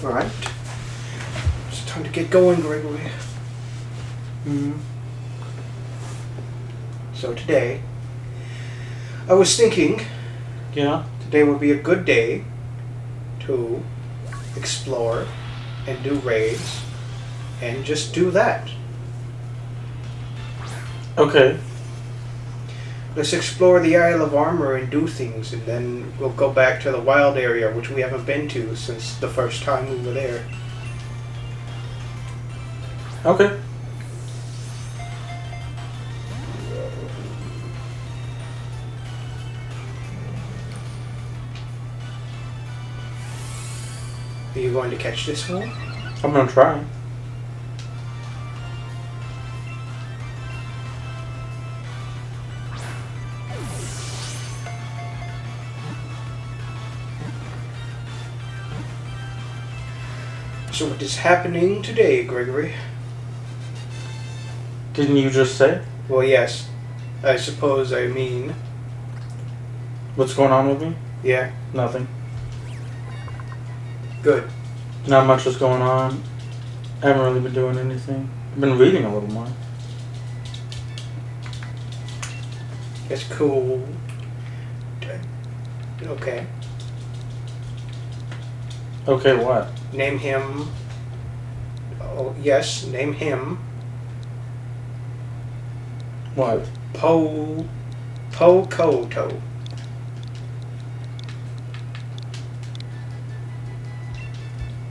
Alright. It's time to get going, Gregory. So today, I was thinking, today would be a good day to explore and do raids and just do that. Okay. Let's explore the Isle of Armor and do things, and then we'll go back to the wild area, which we haven't been to since the first time we were there. Okay. Are you going to catch this one? I'm gonna try. So what is happening today, Gregory? Didn't you just say? Well, yes. I suppose I mean... What's going on with me? Yeah. Nothing. Good. Not much is going on. I haven't really been doing anything. I've been reading a little more. That's cool. Okay. Okay, what? Name him... Oh, yes, name him... What? Pokoto.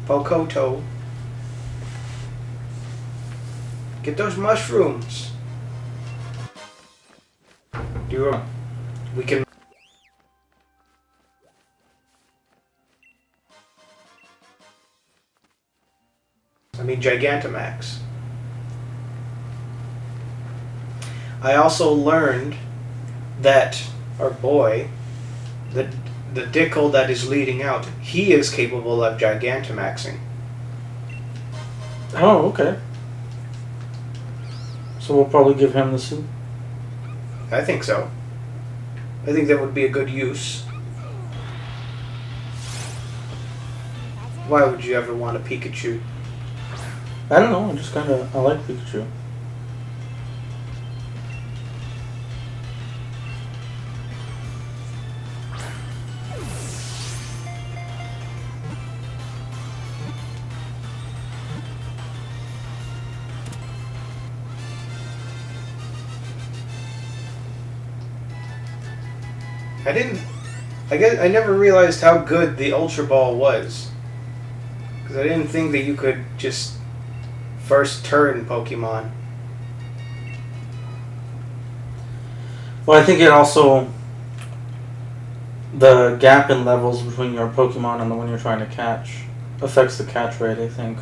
Pokoto. Get those mushrooms. We can... I mean Gigantamax. I also learned that our boy, the Dickel that is leading out, he is capable of Gigantamaxing. Oh, okay. So we'll probably give him the suit. I think so. I think that would be a good use. Why would you ever want a Pikachu? I don't know, I like Pikachu. I guess I never realized how good the Ultra Ball was. Because I didn't think that you could just first turn Pokemon. Well, I think it also... The gap in levels between your Pokemon and the one you're trying to catch affects the catch rate, I think.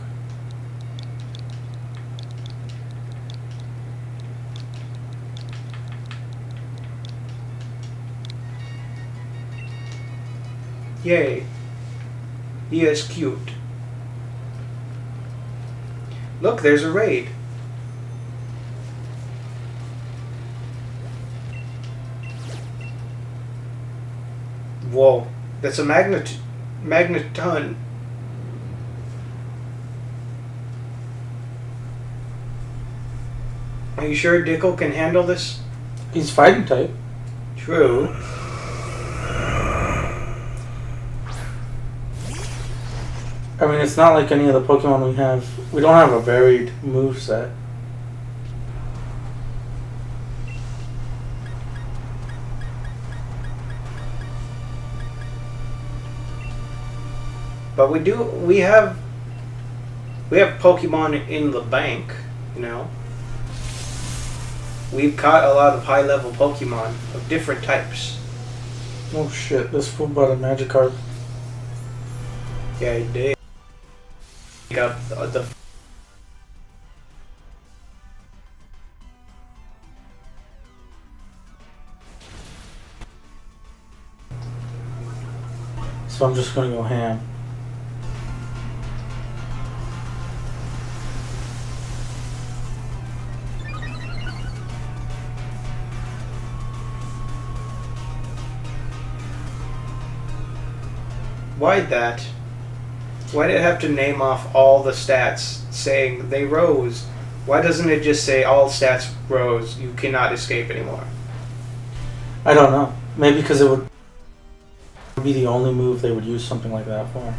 Yay. He is cute. Look, there's a raid. Whoa. That's a magneton. Are you sure Dickel can handle this? He's fighting type. True. I mean, it's not like any of the Pokemon we have. We don't have a varied moveset. But we have Pokemon in the bank, you know. We've caught a lot of high-level Pokemon of different types. Oh shit, this fool bought a Magikarp. Yeah, he did. Got the So I'm just gonna go ham. Why that? Why did it have to name off all the stats saying they rose? Why doesn't it just say all stats rose, you cannot escape anymore? I don't know. Maybe because it would be the only move they would use something like that for.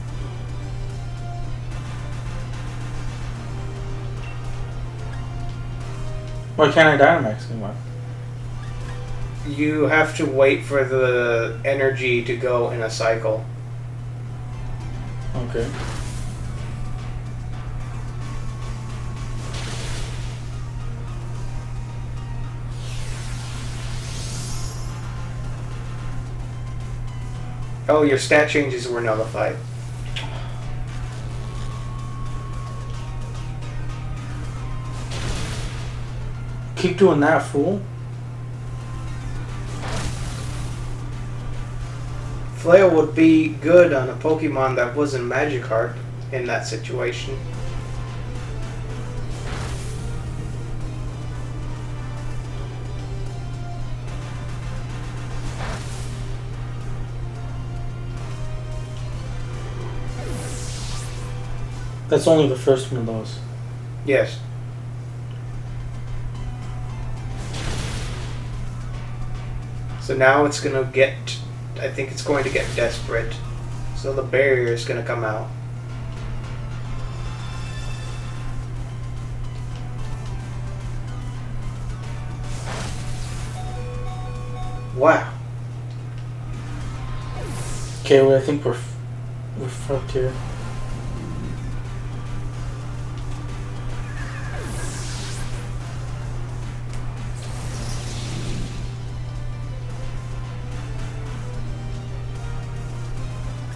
Why can't I Dynamax anymore? You have to wait for the energy to go in a cycle. Okay. Oh, your stat changes were nullified. Keep doing that, fool. Flail would be good on a Pokemon that wasn't Magikarp in that situation. That's only the first one of those. Yes. So now it's gonna get, I think it's going to get desperate. So the barrier is gonna come out. Wow. Okay, well, I think we're fucked here.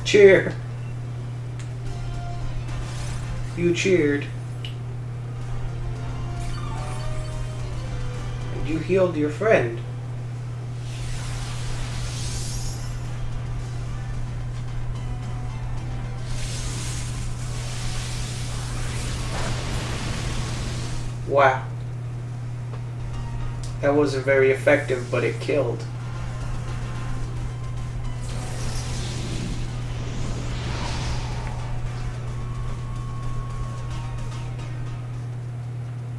Cheer. You cheered. And you healed your friend. Wow. That wasn't very effective, but it killed.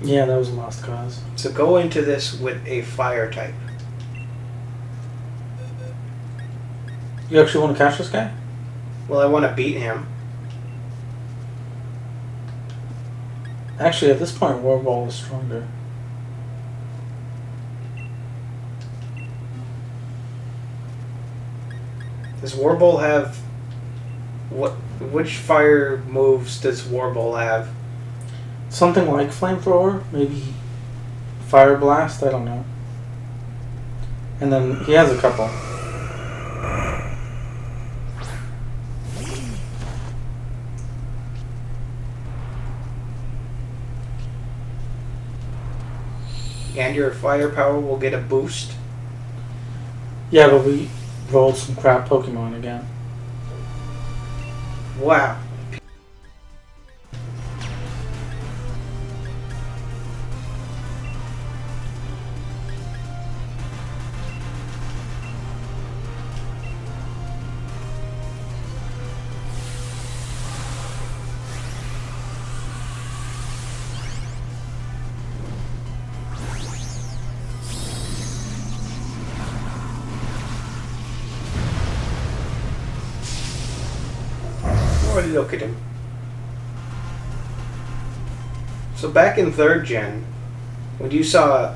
Yeah, that was a lost cause. So go into this with a fire type. You actually want to catch this guy? Well, I want to beat him. Actually, at this point, Warball is stronger. Does Warble have... Which fire moves does Warble have? Something like Flamethrower, maybe Fire Blast, I don't know. And then he has a couple. And your firepower will get a boost. Yeah, but we rolled some crap Pokemon again. Wow. Oh, look at him. So back in 3rd gen, when you saw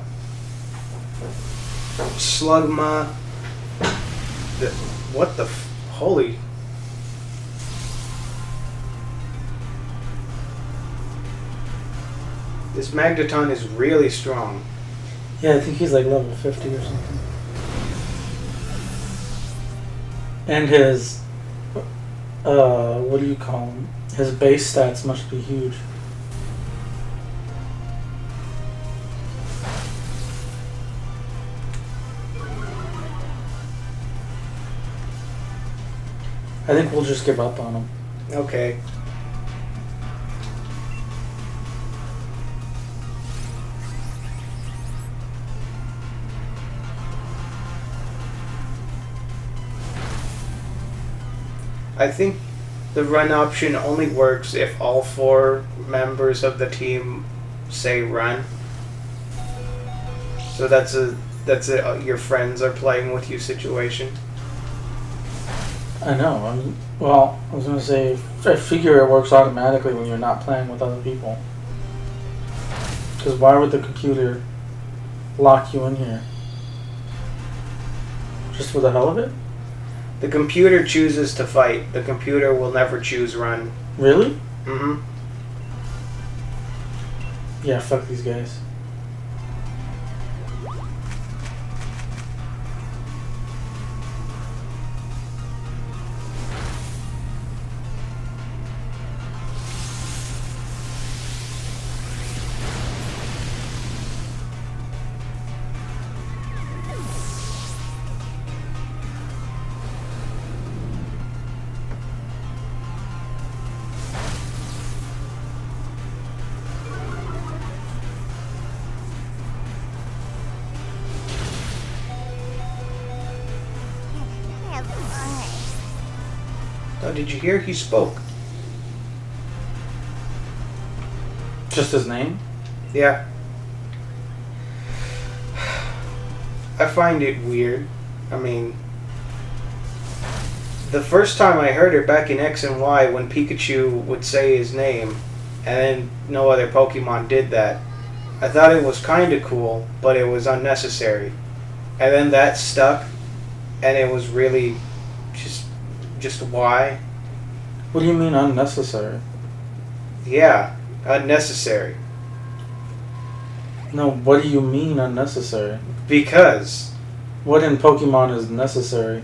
Slugma, what the holy... This Magneton is really strong. Yeah, I think he's like level 50 or something. And his, what do you call him? His base stats must be huge. I think we'll just give up on him. Okay. I think The run option only works if all 4 members of the team say run. So that's a your friends are playing with you situation. I know. I was gonna say, I figure it works automatically when you're not playing with other people. Because why would the computer lock you in here? Just for the hell of it? The computer chooses to fight. The computer will never choose run. Really? Mm-hmm. Yeah, fuck these guys. Oh, did you hear? He spoke. Just his name? Yeah. I find it weird. I mean, the first time I heard it back in X and Y when Pikachu would say his name and then no other Pokemon did that, I thought it was kind of cool, but it was unnecessary. And then that stuck and it was really just why? What do you mean unnecessary? Yeah, unnecessary. No, what do you mean unnecessary? Because What in Pokemon is necessary?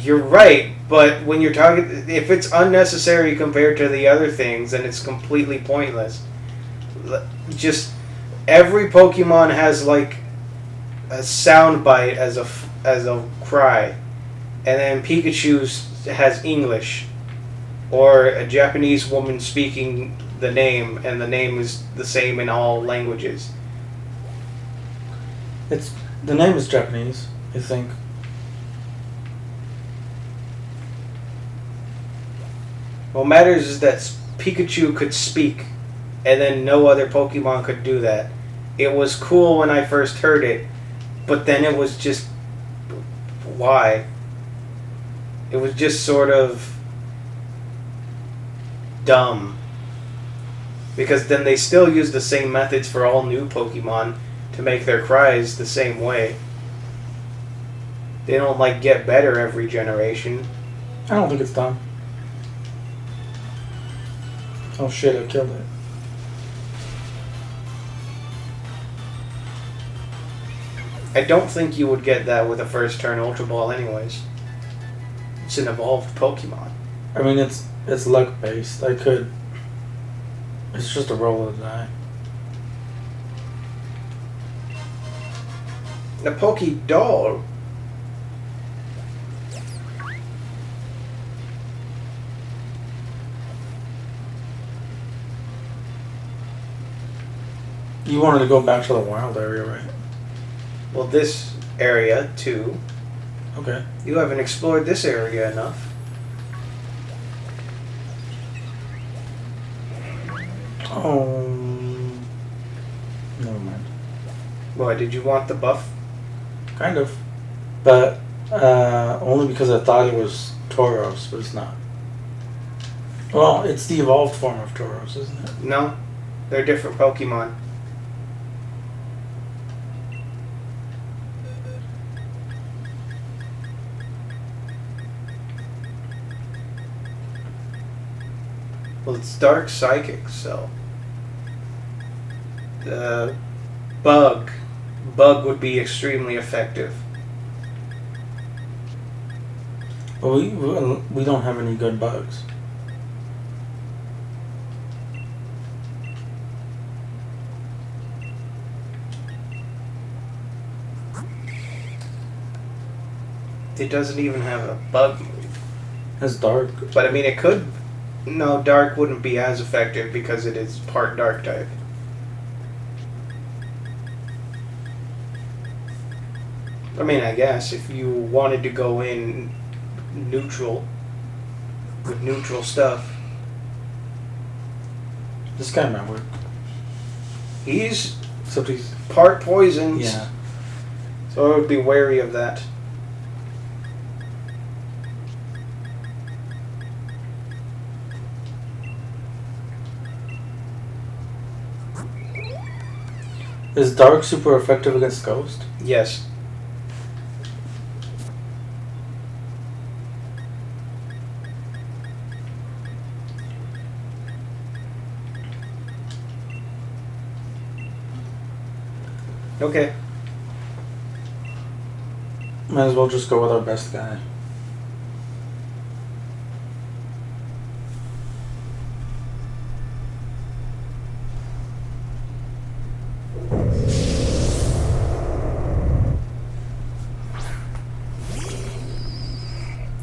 you're right, but when you're talking, if it's unnecessary compared to the other things, then it's completely pointless. Just every Pokemon has like a sound bite as a cry, and then Pikachu's has English, or a Japanese woman speaking the name, and the name is the same in all languages. The name is Japanese, I think. What matters is that Pikachu could speak, and then no other Pokemon could do that. It was cool when I first heard it, but then it was just... why? It was just sort of... dumb. Because then they still use the same methods for all new Pokemon to make their cries the same way. They don't, like, get better every generation. I don't think it's dumb. Oh shit, I killed it. I don't think you would get that with a first turn Ultra Ball anyways. It's an evolved Pokemon. I mean, it's luck based. It's just a roll of the die. A Poké-Doll. You wanted to go back to the wild area, right? Well, this area, too. Okay. You haven't explored this area enough. Oh. Never mind. Why, did you want the buff? Kind of. But, only because I thought it was Tauros, but it's not. Well, it's the evolved form of Tauros, isn't it? No. They're different Pokemon. Well, it's Dark Psychic, so... Bug. Bug would be extremely effective. But we don't have any good bugs. It doesn't even have a bug move. It's dark. But I mean, it could... No, Dark wouldn't be as effective because it is part Dark type. I mean, I guess if you wanted to go in neutral, with neutral stuff. This guy might work. He's Except he's... part poison, Yeah. so I would be wary of that. Is Dark super effective against Ghost? Yes. Okay. Might as well just go with our best guy.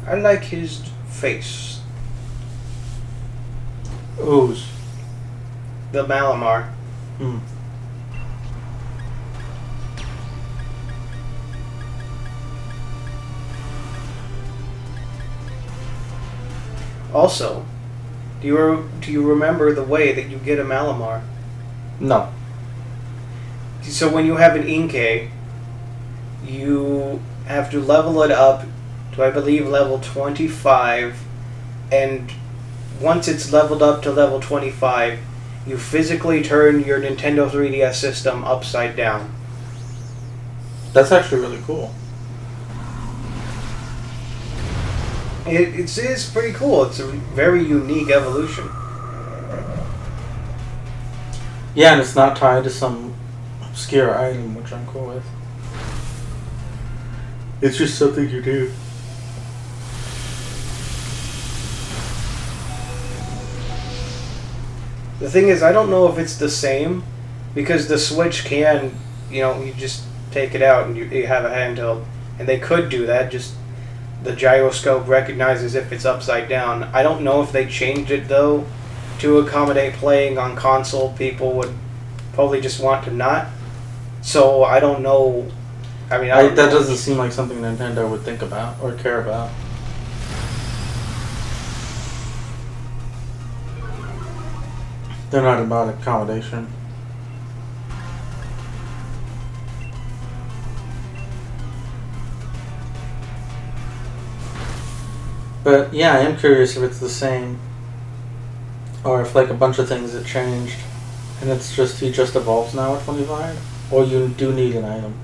I like his face. Who's? The Malamar. Hmm. Also, do you remember the way that you get a Malamar? No. So when you have an Inkay, you have to level it up to, I believe, level 25, and once it's leveled up to level 25, you physically turn your Nintendo 3DS system upside down. That's actually really cool. It is pretty cool. It's a very unique evolution. Yeah, and it's not tied to some obscure item, which I'm cool with. It's just something you do. The thing is, I don't know if it's the same, because the Switch can, you just take it out and you have a handheld. And they could do that, just the gyroscope recognizes if it's upside down. I don't know if they changed it, though, to accommodate playing on console. People would probably just want to not. So, I don't know. I mean, I don't that know. doesn't seem like something Nintendo would think about or care about. They're not about accommodation. But yeah, I am curious if it's the same, or if like a bunch of things that changed, and it's just he just evolves now at 25, or you do need an item.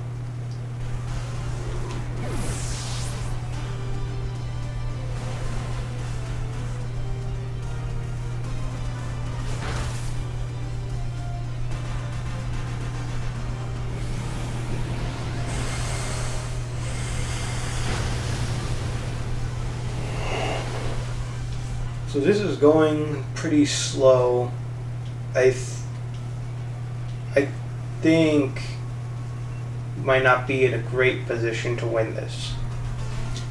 So this is going pretty slow. I think we might not be in a great position to win this.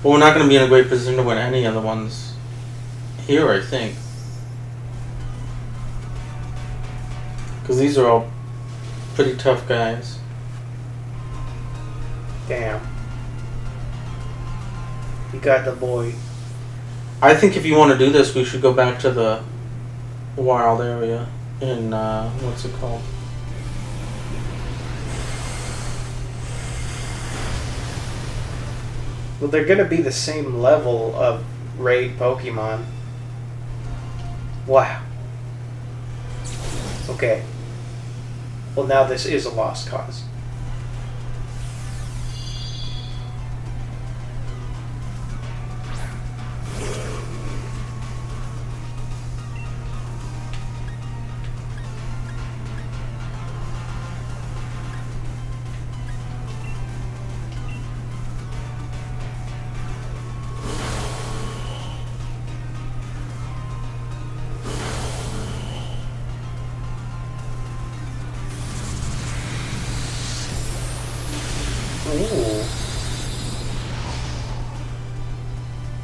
But we're not going to be in a great position to win any of the ones here, I think. Because these are all pretty tough guys. Damn. You got the boy. I think if you want to do this, we should go back to the wild area in, what's it called? Well, they're gonna be the same level of raid Pokemon. Wow. Okay. Well, now this is a lost cause. Ooh.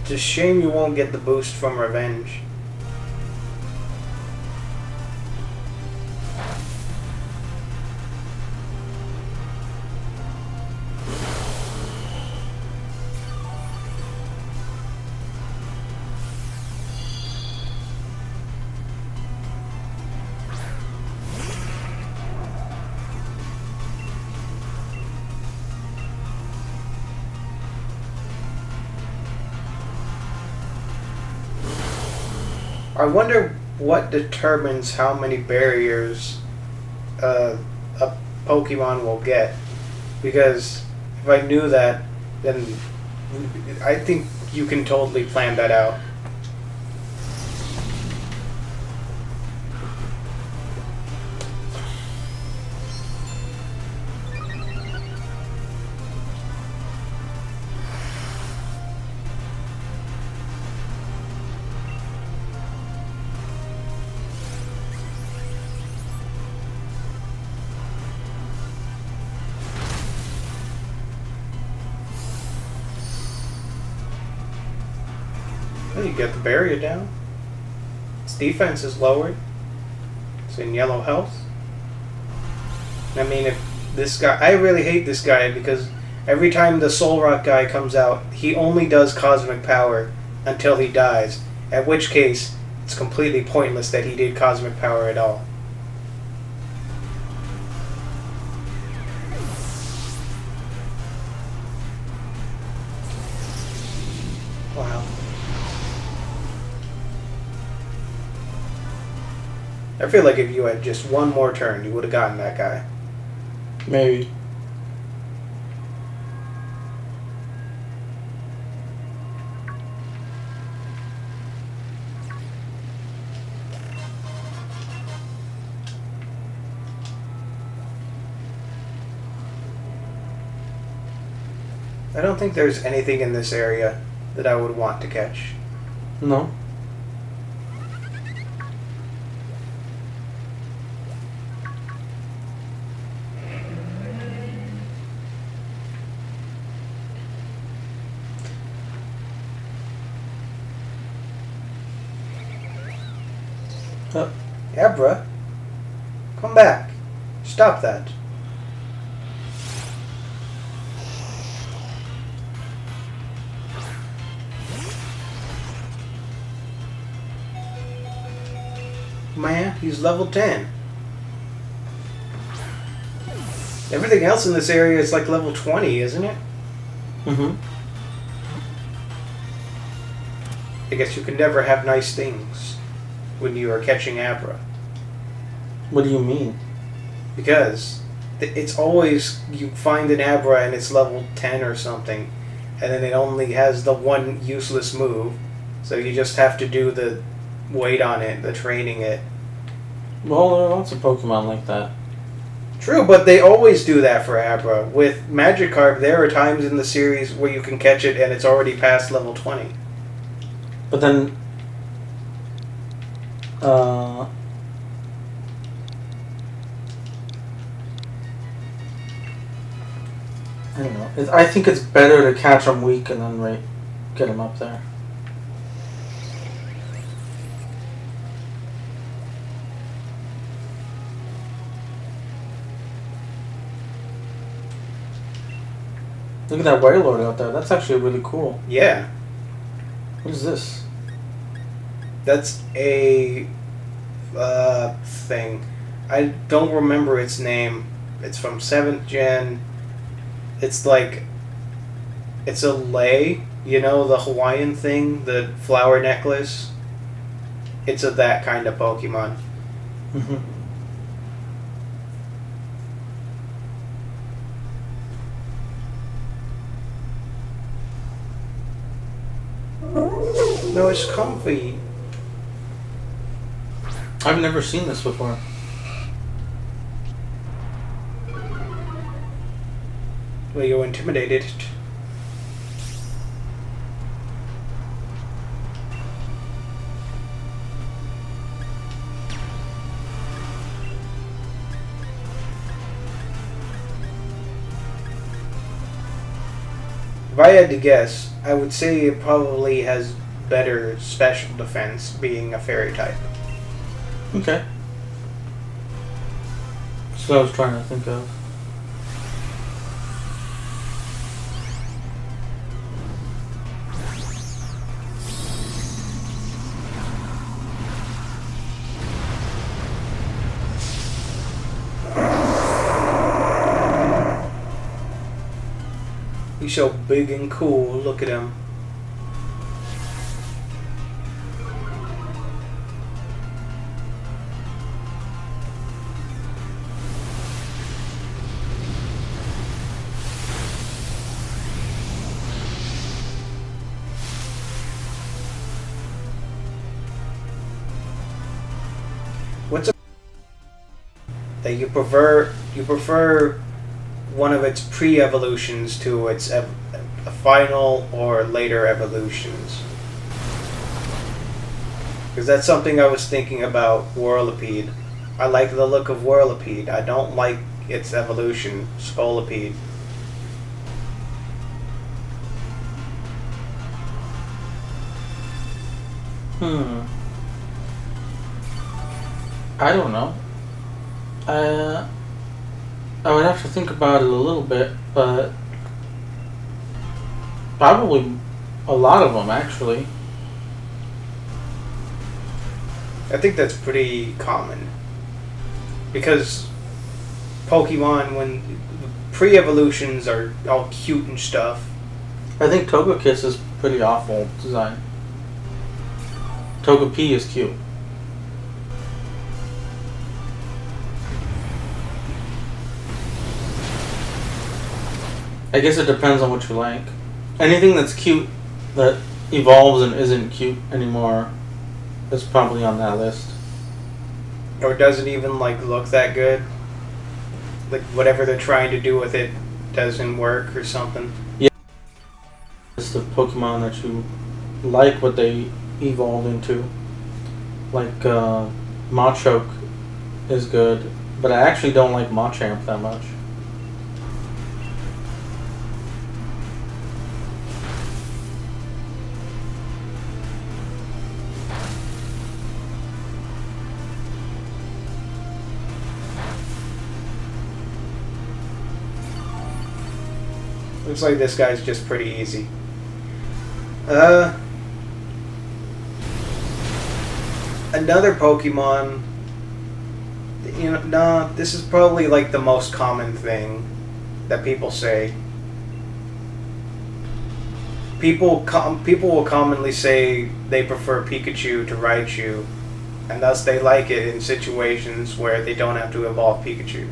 It's a shame you won't get the boost from Revenge. I wonder what determines how many barriers a Pokemon will get. Because if I knew that, then I think you can totally plan that out. Well, you get the barrier down. Its defense is lowered. It's in yellow health. I mean, if this guy... I really hate this guy because every time the Soul Rock guy comes out, he only does Cosmic Power until he dies. At which case, it's completely pointless that he did Cosmic Power at all. Wow. I feel like if you had just one more turn, you would have gotten that guy. Maybe. I don't think there's anything in this area that I would want to catch. No. Abra, come back. Stop that. Man, he's level 10. Everything else in this area is like level 20, isn't it? Mm-hmm. I guess you can never have nice things when you are catching Abra. What do you mean? Because it's always, you find an Abra and it's level 10 or something, and then it only has the one useless move, so you just have to do the wait on it, the training it. Well, there are lots of Pokemon like that. True, but they always do that for Abra. With Magikarp, there are times in the series where you can catch it and it's already past level 20. But then... I don't know. I think it's better to catch them weak and then get them up there. Look at that Wailord out there. That's actually really cool. Yeah. What is this? That's a thing. I don't remember its name. It's from 7th gen. It's like... It's a lei. You know, the Hawaiian thing? The flower necklace? It's a that kind of Pokemon. Mm-hmm. No, it's comfy. I've never seen this before. Well, you're intimidated. If I had to guess, I would say it probably has better special defense, being a fairy type. Okay. That's what I was trying to think of. He's so big and cool, look at him. that you prefer one of its pre-evolutions to its final or later evolutions. Because that's something I was thinking about Whirlipede. I like the look of Whirlipede. I don't like its evolution, Scolipede. I don't know. I would have to think about it a little bit, but probably a lot of them actually. I think that's pretty common. Because Pokemon, when pre-evolutions are all cute and stuff. I think Togekiss is pretty awful design. Togepi is cute. I guess it depends on what you like. Anything that's cute that evolves and isn't cute anymore is probably on that list. Or doesn't even like look that good. Like whatever they're trying to do with it doesn't work or something. Yeah. It's the Pokemon that you like what they evolved into. Like Machoke is good, but I actually don't like Machamp that much. Looks like this guy's just pretty easy. Another Pokemon. You know, nah, this is probably like the most common thing that people say. People will commonly say they prefer Pikachu to Raichu, and thus they like it in situations where they don't have to evolve Pikachu.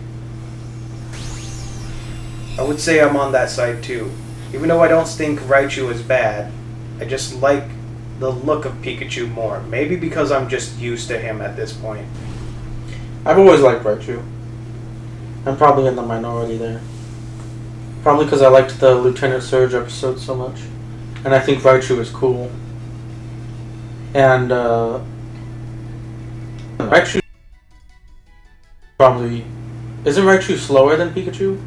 I would say I'm on that side too. Even though I don't think Raichu is bad, I just like the look of Pikachu more. Maybe because I'm just used to him at this point. I've always liked Raichu. I'm probably in the minority there. Probably because I liked the Lieutenant Surge episode so much. And I think Raichu is cool. And Raichu probably... Isn't Raichu slower than Pikachu?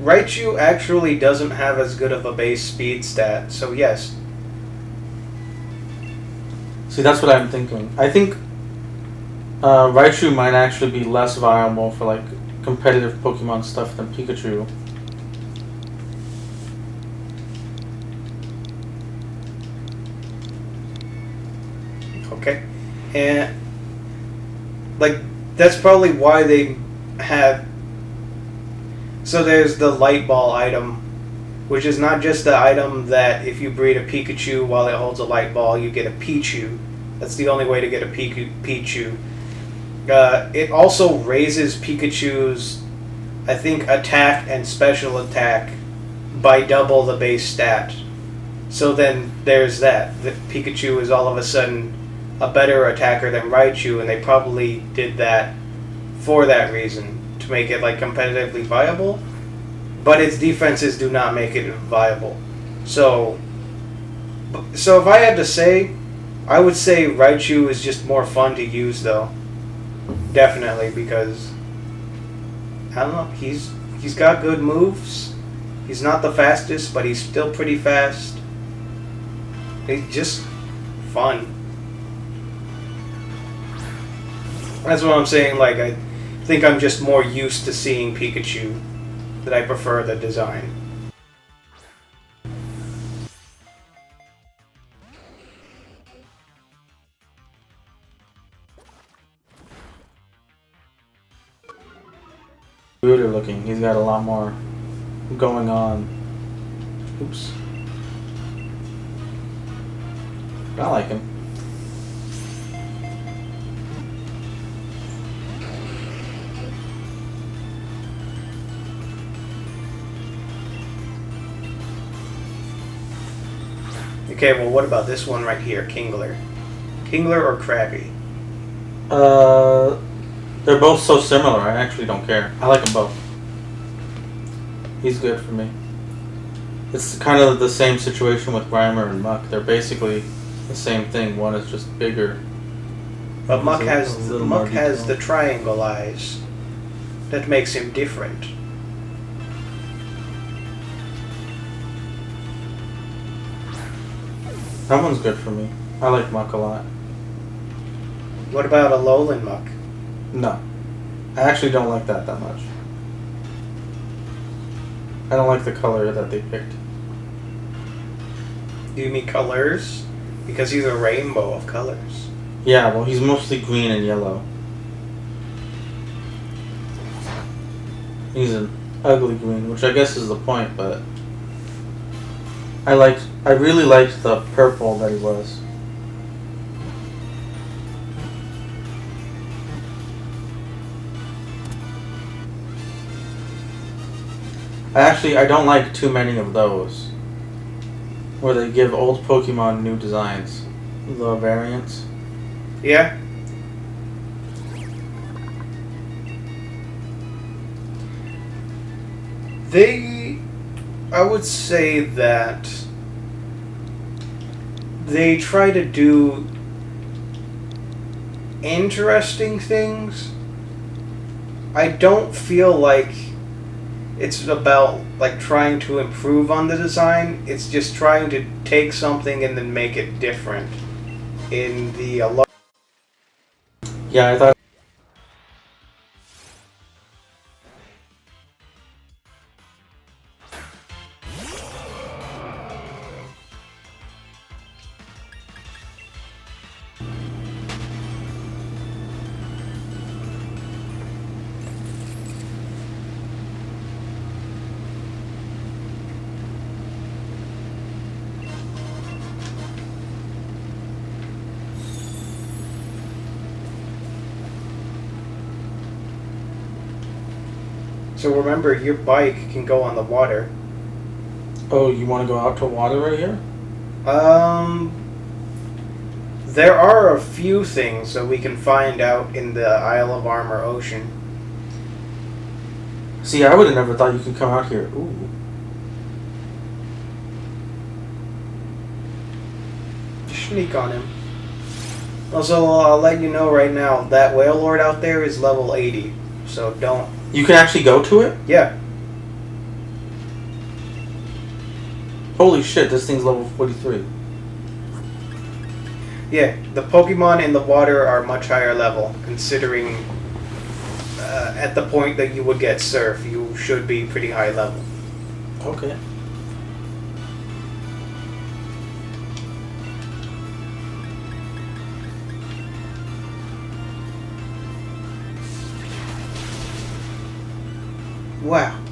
Raichu actually doesn't have as good of a base speed stat, so yes. See, that's what I'm thinking. I think Raichu might actually be less viable for like competitive Pokemon stuff than Pikachu. Okay. And like that's probably why they have. So there's the Light Ball item, which is not just the item that if you breed a Pikachu while it holds a Light Ball, you get a Pichu. That's the only way to get a Pichu. It also raises Pikachu's, I think, attack and special attack by double the base stat. So then there's that. That Pikachu is all of a sudden a better attacker than Raichu, and they probably did that for that reason. To make it like competitively viable, but its defenses do not make it viable. So if I had to say, I would say Raichu is just more fun to use though. Definitely, because I don't know, he's got good moves. He's not the fastest, but he's still pretty fast. He's just fun. That's what I'm saying, like I think I'm just more used to seeing Pikachu, that I prefer the design. Weirder looking. He's got a lot more going on. Oops. I like him. Okay, well, what about this one right here, Kingler? Kingler or Krabby? They're both so similar, I actually don't care. I like them both. He's good for me. It's kind of the same situation with Grimer and Muck. They're basically the same thing. One is just bigger. But Muck has detail. the triangle eyes. That makes him different. That one's good for me. I like Muck a lot. What about a Alolan Muck? No. I actually don't like that much. I don't like the color that they picked. Do you mean colors? Because he's a rainbow of colors. Yeah, well, he's mostly green and yellow. He's an ugly green, which I guess is the point, but I really liked the purple that he was. I don't like too many of those, where they give old Pokemon new designs. The variants. Yeah? I would say that they try to do interesting things. I don't feel like it's about like trying to improve on the design. It's just trying to take something and then make it different. In the Yeah, I thought. So remember, your bike can go on the water. Oh, you want to go out to water right here? There are a few things that we can find out in the Isle of Armor Ocean. See, I would have never thought you could come out here. Ooh. Sneak on him. Also, I'll let you know right now, that Whale Lord out there is level 80. So don't... You can actually go to it? Yeah. Holy shit, this thing's level 43. Yeah, the Pokemon in the water are much higher level, considering at the point that you would get Surf, you should be pretty high level. Okay. Wow.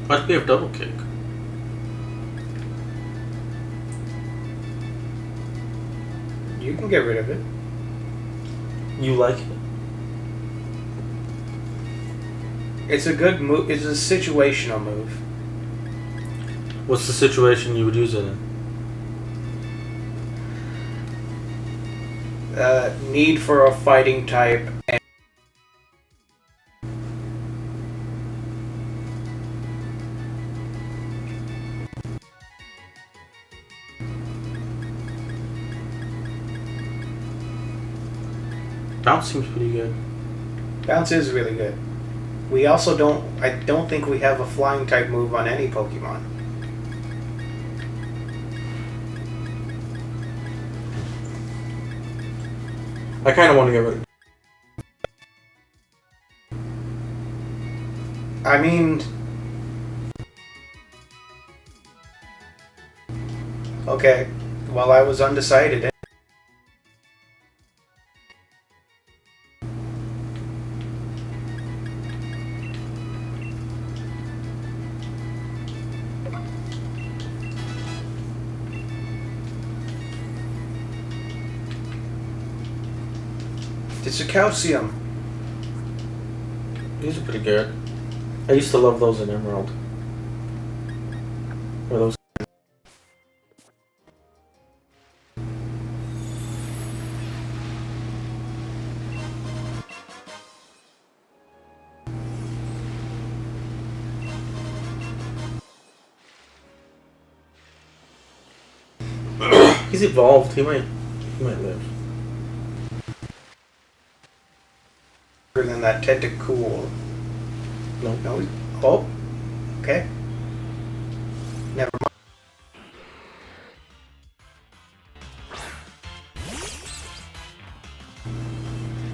Why do we have double kick? You can get rid of it. You like it? It's a good move. It's a situational move. What's the situation you would use it in? Need for a fighting type. And Bounce seems pretty good. Bounce is really good. We also don't... I don't think we have a flying type move on any Pokemon. I kind of want to get rid of it. I mean... Okay. Well, I was undecided. It's a calcium. These are pretty good. I used to love those in Emerald. Or those. He's evolved. He might live. Bigger than that Tentacool. No. No. Oh. Okay. Never mind.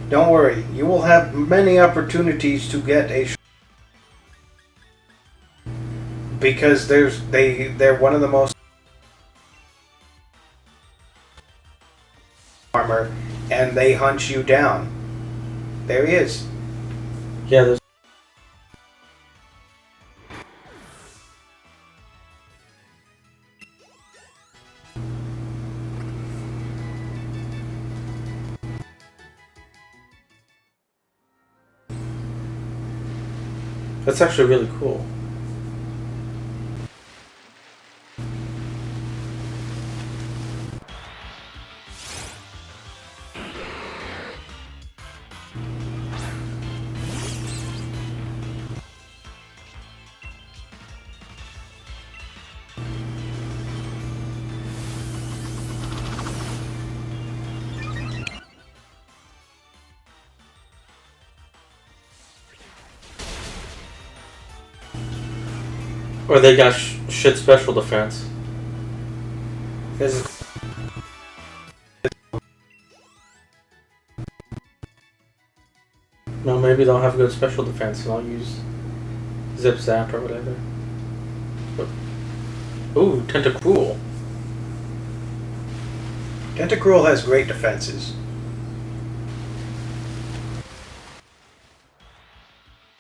Don't worry. You will have many opportunities to get a. Because they're one of the most armor, and they hunt you down. There he is. Yeah, there's. That's actually really cool. Or they got shit special defense. No, maybe they'll have good special defense and I'll use Zip Zap or whatever. Ooh, Tentacruel. Tentacruel has great defenses.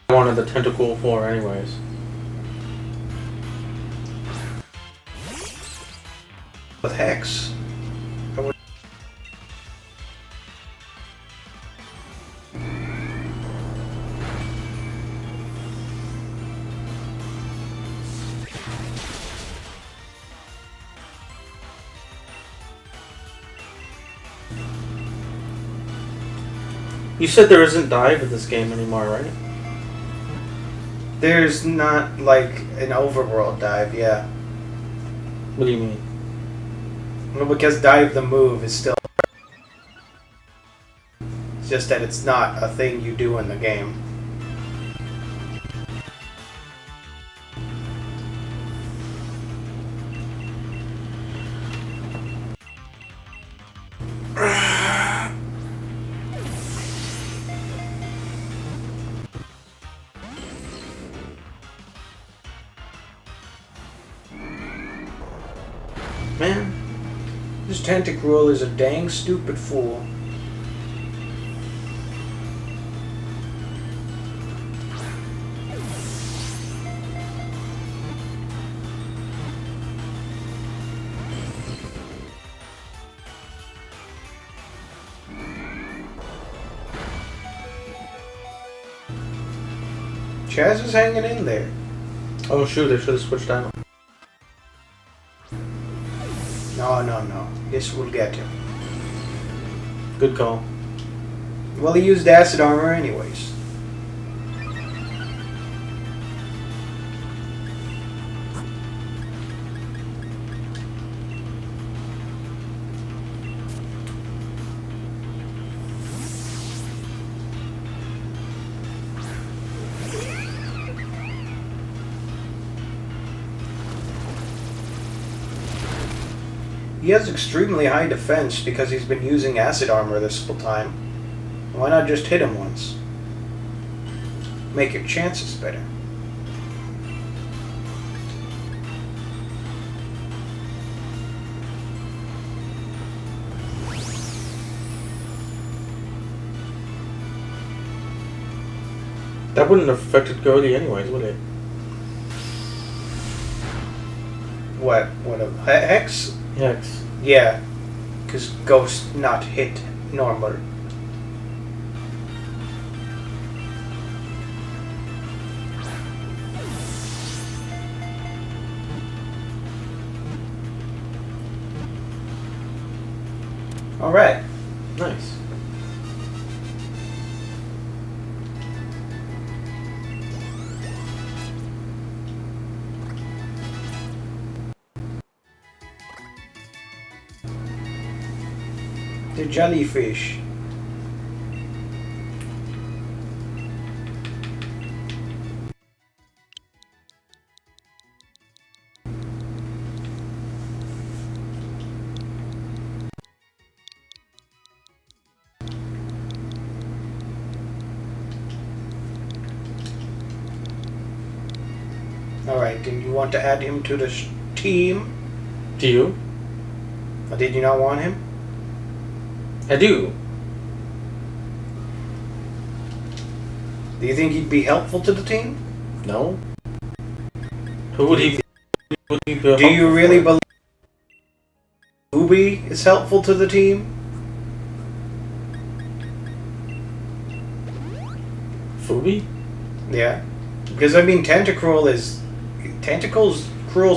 I wanted the Tentacool for anyways. With Hex. You said there isn't dive in this game anymore, right? There's not like an overworld dive, yeah. What do you mean? Well, because dive the move is still. It's just that it's not a thing you do in the game. Man, This Tentacruel is a dang stupid fool. Chaz is hanging in there. oh shoot, they should have switched out. No. This will get him. Good call. Well, he used acid armor anyways. He has extremely high defense because he's been using acid armor this whole time. Why not just hit him once? Make your chances better. That wouldn't have affected Gordy anyways, would it? What a Hex? Hex. Yeah, because Ghost not hit normal. Nice. The jellyfish. Alright, then you want to add him to the team? Do you? Or did you not want him? I do. Do you think he'd be helpful to the team? No. Who would he be? Do you really believe Ubi is helpful to the team? Fubi? Yeah. Because I mean Tentacruel's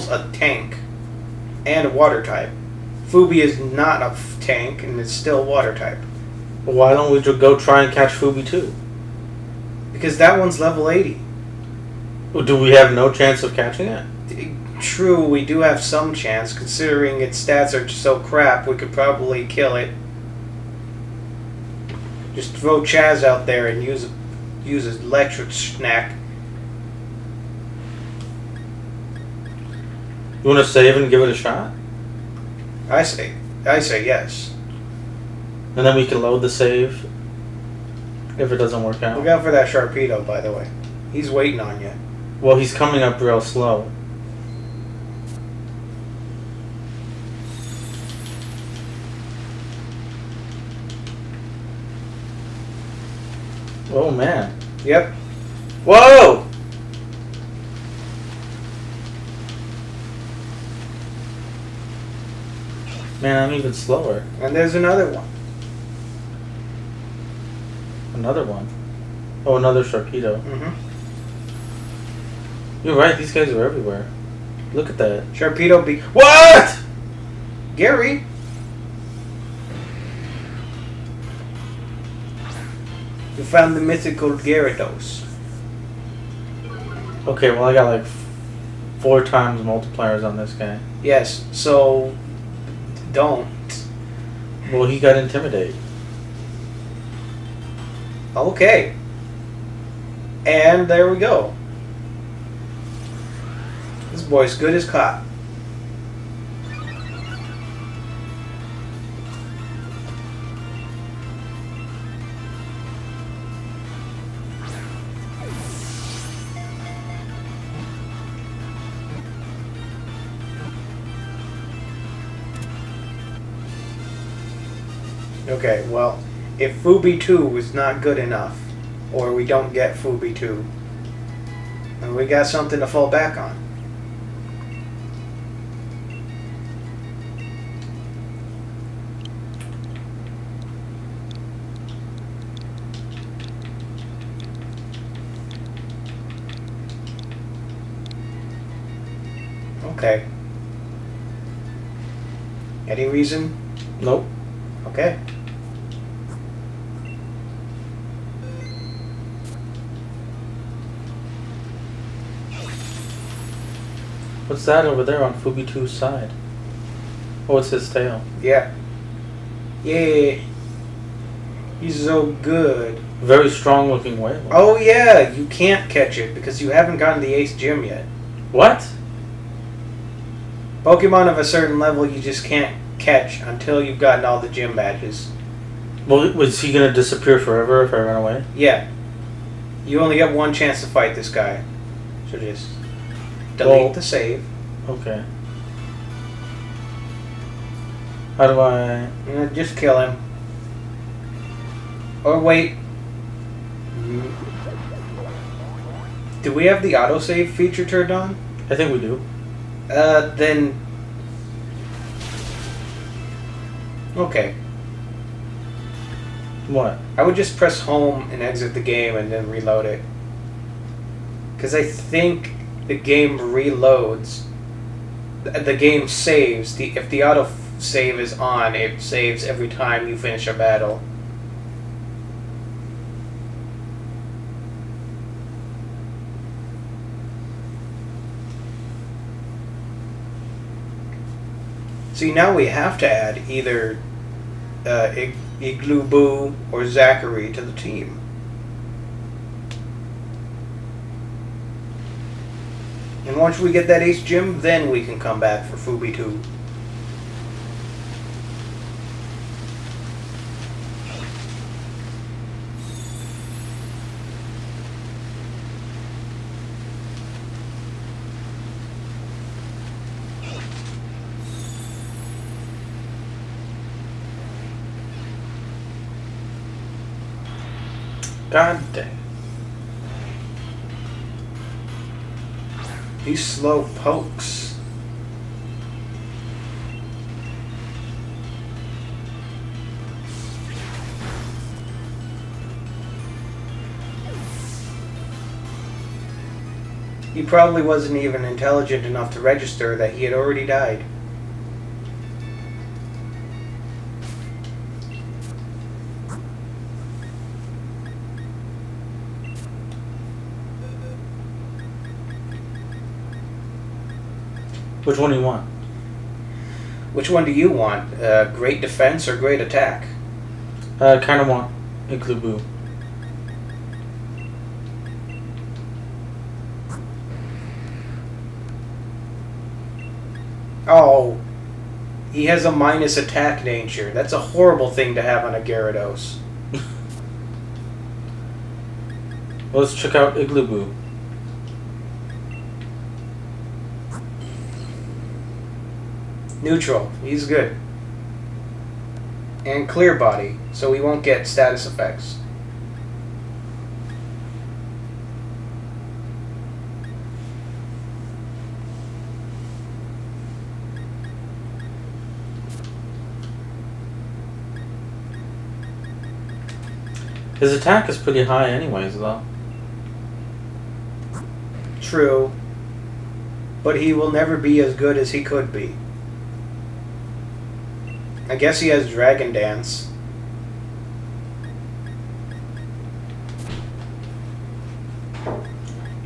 a tank and a water type. Fubi is not a tank and it's still water type. Well, why don't we just go try and catch Fubi too? Because that one's level 80. Well, do we have no chance of catching it? True, we do have some chance, considering its stats are so crap, we could probably kill it. Just throw Chaz out there and use his electric snack. You want to save and give it a shot? I say yes. And then we can load the save if it doesn't work out. Look out for that Sharpedo, by the way. He's waiting on you. Well, he's coming up real slow. Oh, man. Yep. Whoa! Man, I'm even slower. And there's another one. Another one. Oh, another Sharpedo. Mm-hmm. You're right, these guys are everywhere. Look at that. Sharpedo be... What?! Gary! You found the mythical Gyarados. Okay, well I got like 4 times multipliers on this guy. Yes, so... don't. Well, he got Intimidate. Okay. And there we go. This boy's good as caught. Okay, well, if Fubi 2 is not good enough, or we don't get Fubi 2, then we got something to fall back on. Okay. Any reason? Nope. Okay. What's that over there on Fubi 2's side? Oh, it's his tail. Yeah. Yeah. He's so good. Very strong looking whale. Oh yeah, you can't catch it because you haven't gotten the Ace Gym yet. What? Pokemon of a certain level you just can't catch until you've gotten all the gym badges. Well, was he gonna disappear forever if I ran away? Yeah. You only get one chance to fight this guy. So just delete the save. Okay. How do I... Just kill him. Or wait. Do we have the autosave feature turned on? I think we do. Then... Okay. What? I would just press home and exit the game and then reload it. Because I think the game reloads. The game saves. If the auto save is on, it saves every time you finish a battle. See, now we have to add either Igloo Boo or Zachary to the team. And once we get that Ace Gym, then we can come back for Fubi 2. God dang. These slow pokes. He probably wasn't even intelligent enough to register that he had already died. Which one do you want? Which one do you want? Great defense or great attack? I kind of want Igloo Boo. Oh, he has a minus attack nature. That's a horrible thing to have on a Gyarados. Well, let's check out Igloo Boo. Neutral. He's good. And clear body, so he won't get status effects. His attack is pretty high anyways, though. True. But he will never be as good as he could be. I guess he has Dragon Dance.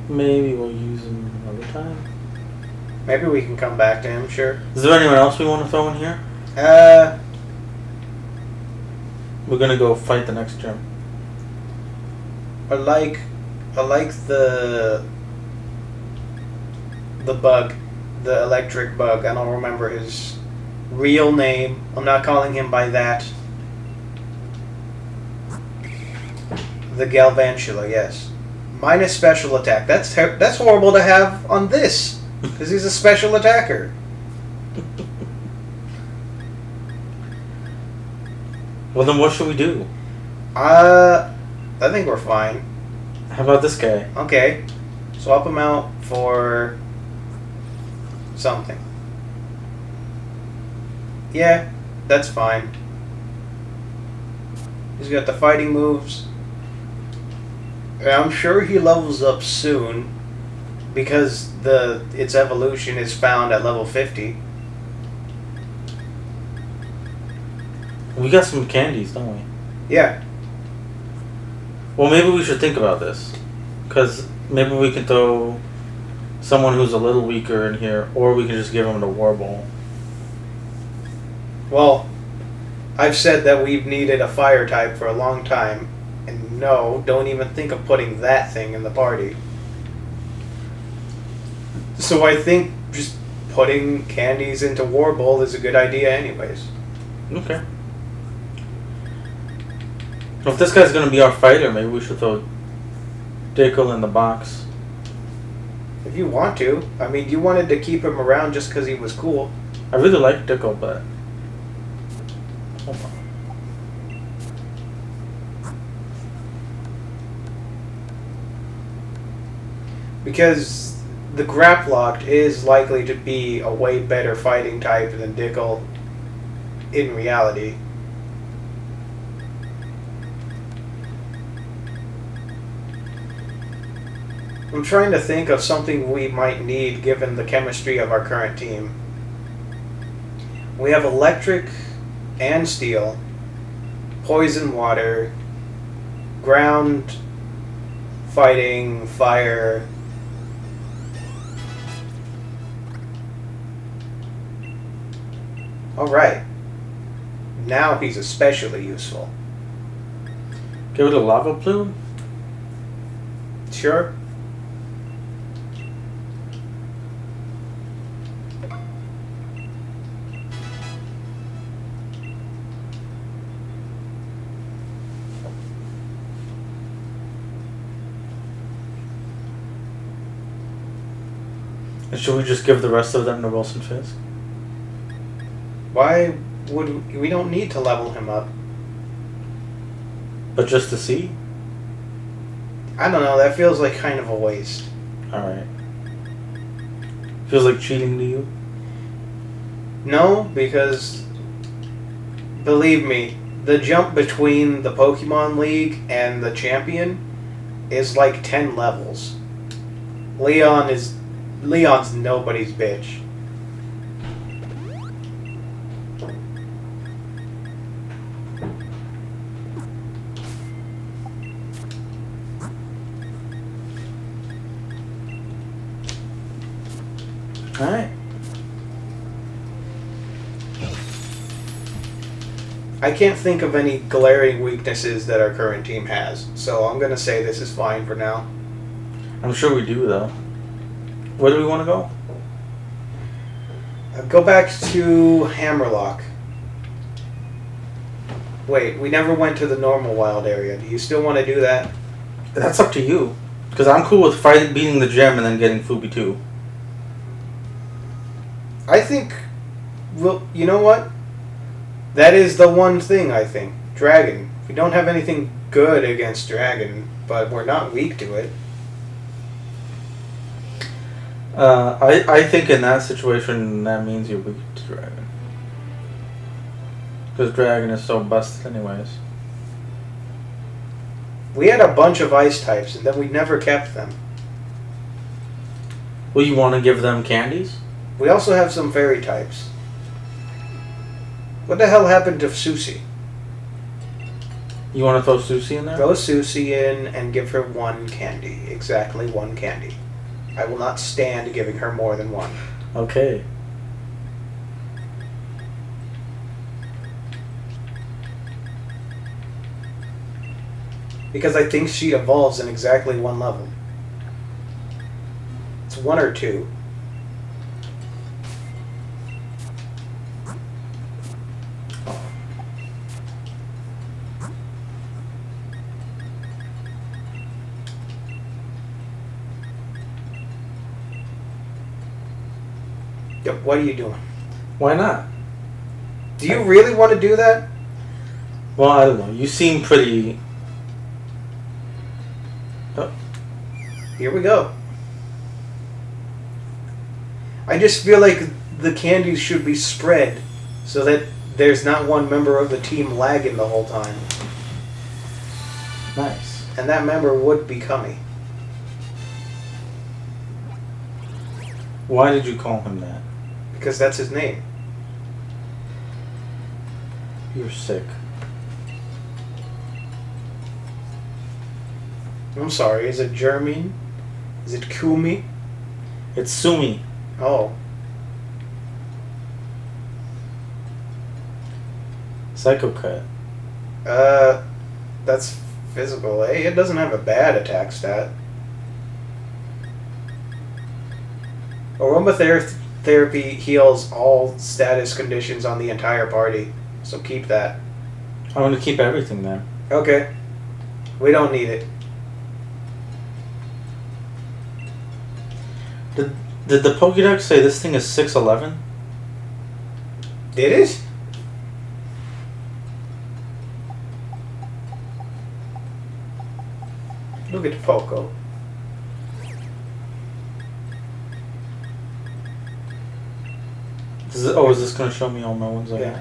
Maybe we'll use him another time. Maybe we can come back to him, sure. Is there anyone else we want to throw in here? We're gonna go fight the next gym. I like the bug, the electric bug. I don't remember his real name. I'm not calling him by that. The Galvantula, yes. Minus special attack. That's horrible to have on this, because he's a special attacker. Well, then what should we do? I think we're fine. How about this guy? Okay. Swap him out for something. Yeah, that's fine. He's got the fighting moves. I'm sure he levels up soon because its evolution is found at level 50. We got some candies, don't we? Yeah. Well, maybe we should think about this. Because maybe we can throw someone who's a little weaker in here, or we can just give him the Warble. Well, I've said that we've needed a fire type for a long time, and no, don't even think of putting that thing in the party. So I think just putting candies into Warble is a good idea anyways. Okay. Well, if this guy's going to be our fighter, maybe we should throw Dickel in the box. If you want to. I mean, you wanted to keep him around just because he was cool. I really like Dickel, but... Hold on. Because the Graplocked is likely to be a way better fighting type than Dickel in reality. I'm trying to think of something we might need given the chemistry of our current team. We have electric and steel, poison water, ground, fighting, fire. Alright. Now he's especially useful. Give it a lava plume? Sure. And should we just give the rest of them to Wilson Fisk? Why would we don't need to level him up? But just to see? I don't know, that feels like kind of a waste. Alright. Feels like cheating to you? No, because believe me, the jump between the Pokemon League and the champion is like 10 levels. Leon's nobody's bitch. Alright. I can't think of any glaring weaknesses that our current team has, so I'm gonna say this is fine for now. I'm sure we do, though. Where do we want to go? Go back to Hammerlock. Wait, we never went to the normal wild area. Do you still want to do that? That's up to you. Because I'm cool with beating the gem and then getting Fubi too. I think, well, you know what? That is the one thing, I think. Dragon. We don't have anything good against Dragon, but we're not weak to it. I think in that situation, that means you're weak to Dragon. Because Dragon is so busted anyways. We had a bunch of ice types, and then we never kept them. Well, you want to give them candies? We also have some fairy types. What the hell happened to Susie? You want to throw Susie in there? Throw Susie in and give her one candy. Exactly one candy. I will not stand giving her more than one. Okay. Because I think she evolves in exactly one level. It's one or two. Yep, what are you doing? Why not? Do you really want to do that? Well, I don't know. You seem pretty... Oh. Here we go. I just feel like the candies should be spread so that there's not one member of the team lagging the whole time. Nice. And that member would be Kami. Why did you call him that? Because that's his name. You're sick. I'm sorry, is it German? Is it Kumi? It's Sumi. Oh. Psycho Cut. That's physical, eh? It doesn't have a bad attack stat. Aromatherapy heals all status conditions on the entire party, so keep that. I want to keep everything there. Okay. We don't need it. Did the Pokédex say this thing is 6'11"? Did it? Look at Poco. Is this going to show me all my ones I got?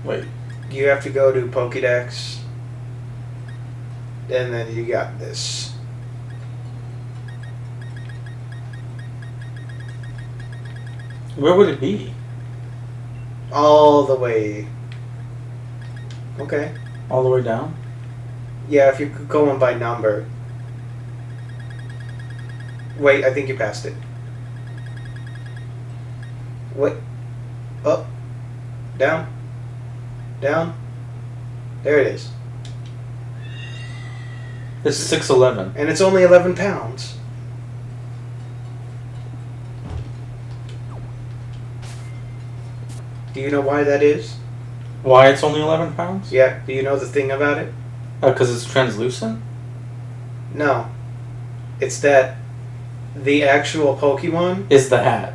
Wait. You have to go to Pokédex. And then you got this. Where would it be? All the way. Okay. All the way down? Yeah, if you're going by number. Wait, I think you passed it. Wait. Up. Down. Down. There it is. It's 6'11". And it's only 11 pounds. Do you know why that is? Why it's only 11 pounds? Yeah. Do you know the thing about it? Because it's translucent? No. It's that the actual Pokemon... Is the hat.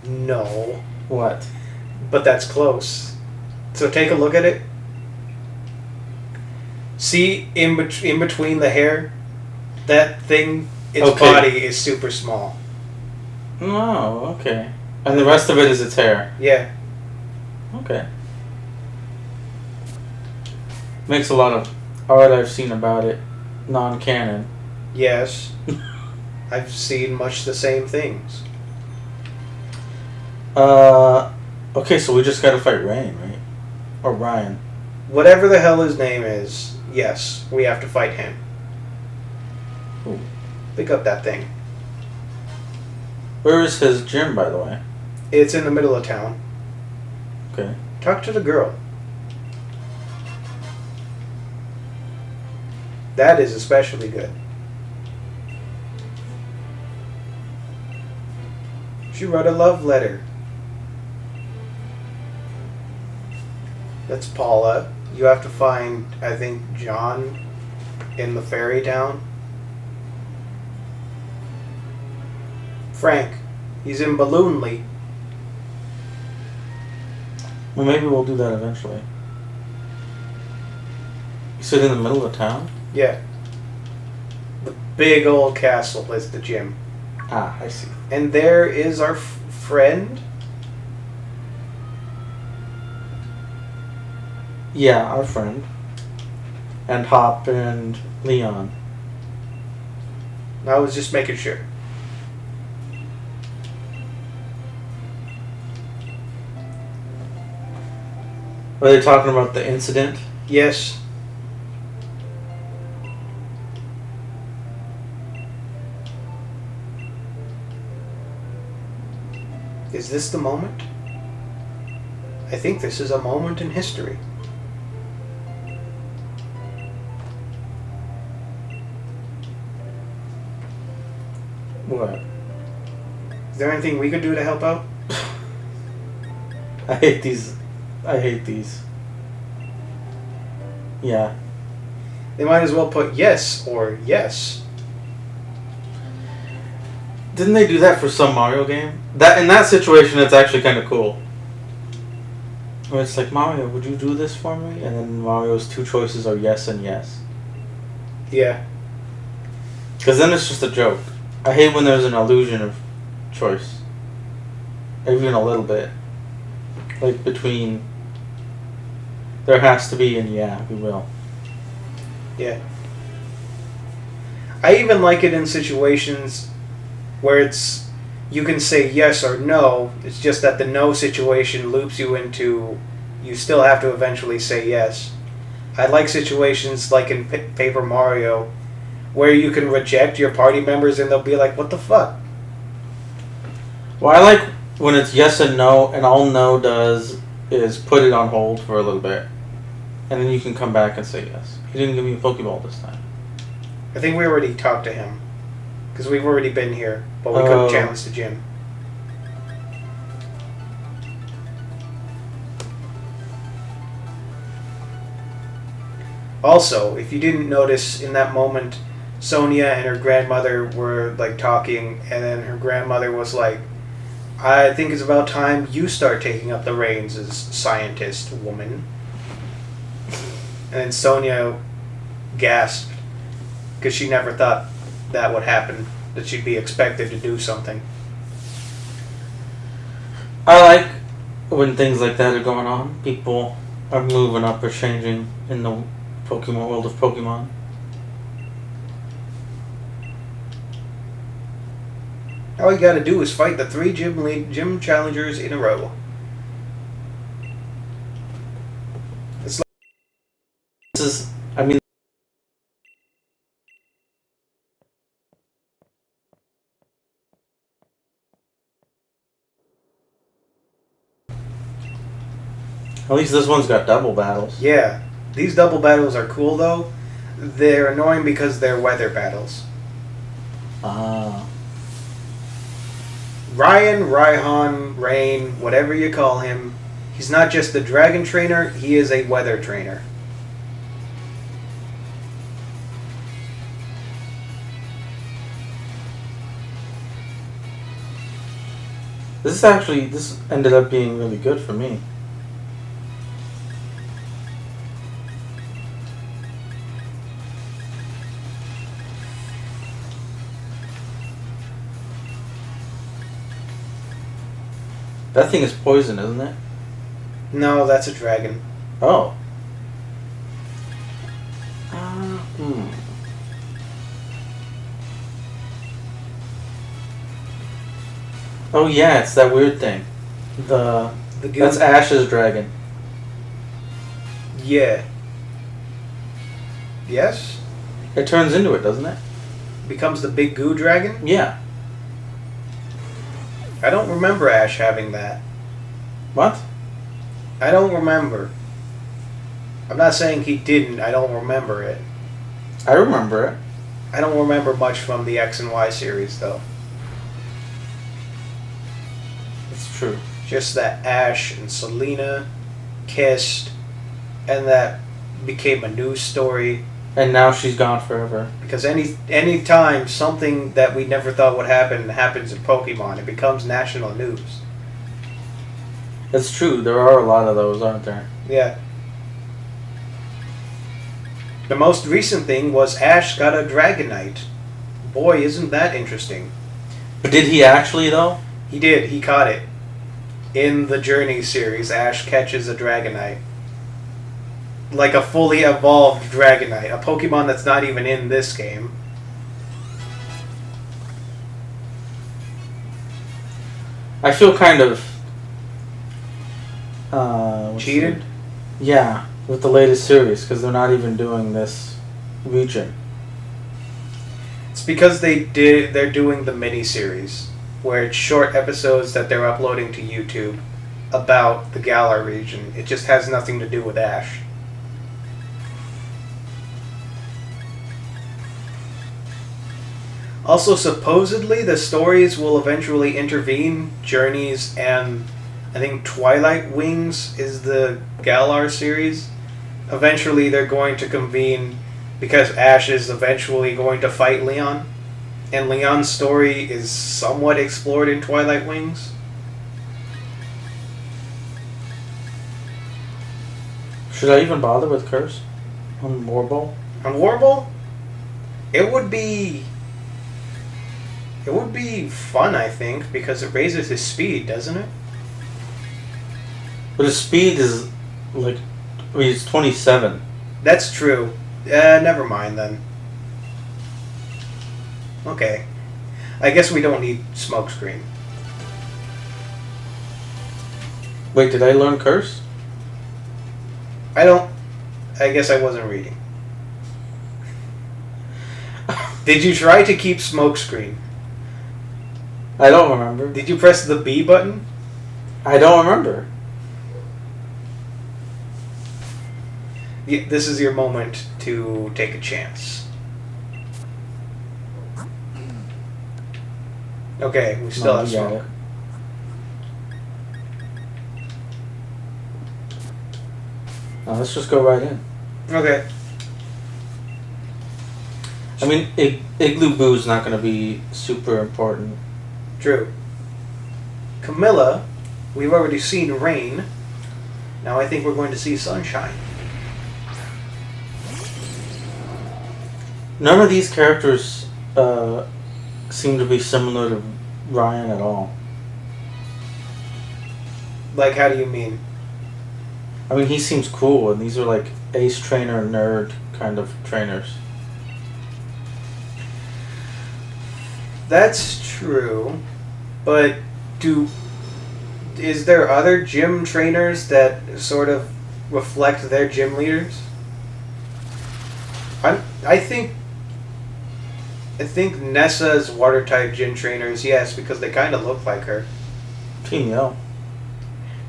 No. What? But that's close. So take a look at it. See in between the hair? That thing, its body is super small. Oh, okay. And the rest of it is its hair? Yeah. Okay. Makes a lot of art I've seen about it non-canon. Yes. I've seen much the same things. Okay, so we just gotta fight Rain, right? Or Ryan. Whatever the hell his name is, yes, we have to fight him. Ooh. Pick up that thing. Where is his gym, by the way? It's in the middle of town. Okay. Talk to the girl. That is especially good. She wrote a love letter. That's Paula. You have to find, I think, John in the fairy town. Frank. He's in Balloonly. Well, maybe we'll do that eventually. You sit in the middle of town? Yeah. The big old castle is the gym. Ah, I see. And there is our friend. Yeah, our friend. And Hop and Leon. I was just making sure. Are they talking about the incident? Yes. Is this the moment? I think this is a moment in history. What? Is there anything we could do to help out? I hate these. Yeah. They might as well put yes or yes. Didn't they do that for some Mario game? That in that situation, it's actually kind of cool. Where it's like, Mario, would you do this for me? And then Mario's two choices are yes and yes. Yeah. Because then it's just a joke. I hate when there's an illusion of choice. Even a little bit. Like between... There has to be and yeah, we will. Yeah. I even like it in situations where it's you can say yes or no. It's just that the no situation loops you into you still have to eventually say yes. I like situations like in Paper Mario where you can reject your party members and they'll be like, what the fuck? Well, I like when it's yes and no, and all no does is put it on hold for a little bit. And then you can come back and say yes. He didn't give me a Pokeball this time. I think we already talked to him. Because we've already been here, but we couldn't challenge the gym. Also, if you didn't notice in that moment, Sonia and her grandmother were like talking, and then her grandmother was like, I think it's about time you start taking up the reins as scientist woman. And then Sonia gasped because she never thought that would happen, that she'd be expected to do something. I like when things like that are going on. People are moving up or changing in the Pokemon world of Pokemon. All you gotta do is fight the 3 gym challengers in a row. is, I mean, at least this one's got double battles. Yeah, these double battles are cool though. They're annoying because they're weather battles. Ah. Raihan, Rain, whatever you call him, he's not just a dragon trainer, he is a weather trainer. This ended up being really good for me. That thing is poison, isn't it? No, that's a dragon. Oh. Oh yeah, it's that weird thing. The goo. That's Ash's dragon. Yeah. Yes? It turns into it, doesn't it? Becomes the big goo dragon? Yeah. I don't remember Ash having that. What? I don't remember. I'm not saying he didn't, I don't remember it. I remember it. I don't remember much from the X and Y series though. It's true. Just that Ash and Selena kissed, and that became a news story. And now she's gone forever. Because any time something that we never thought would happen happens in Pokemon, it becomes national news. It's true. There are a lot of those, aren't there? Yeah. The most recent thing was Ash got a Dragonite. Boy, isn't that interesting. But did he actually, though? He did. He caught it. In the Journey series, Ash catches a Dragonite. Like a fully evolved Dragonite. A Pokemon that's not even in this game. I feel kind of... Cheated? Yeah, with the latest series, because they're not even doing this region. It's because they're doing the mini-series, where it's short episodes that they're uploading to YouTube about the Galar region. It just has nothing to do with Ash. Also, supposedly, the stories will eventually intervene. Journeys and I think Twilight Wings is the Galar series. Eventually, they're going to convene because Ash is eventually going to fight Leon. And Leon's story is somewhat explored in Twilight Wings. Should I even bother with Curse on Warble? On Warble, it would be fun, I think, because it raises his speed, doesn't it? But his speed is like, I mean, it's 27. That's true. Never mind then. Okay. I guess we don't need Smokescreen. Wait, did I learn Curse? I guess I wasn't reading. Did you try to keep Smokescreen? I don't remember. Did you press the B button? I don't remember. This is your moment to take a chance. Okay, we still have smoke. Now let's just go right in. Okay. I mean, Igloo Boo's not going to be super important. True. Camilla, we've already seen rain. Now I think we're going to see sunshine. None of these characters seem to be similar to Ryan at all. Like, how do you mean? I mean, he seems cool, and these are like ace trainer, nerd kind of trainers. That's true, but is there other gym trainers that sort of reflect their gym leaders? I think Nessa's water type gym trainers, yes, because they kind of look like her. Team Yell.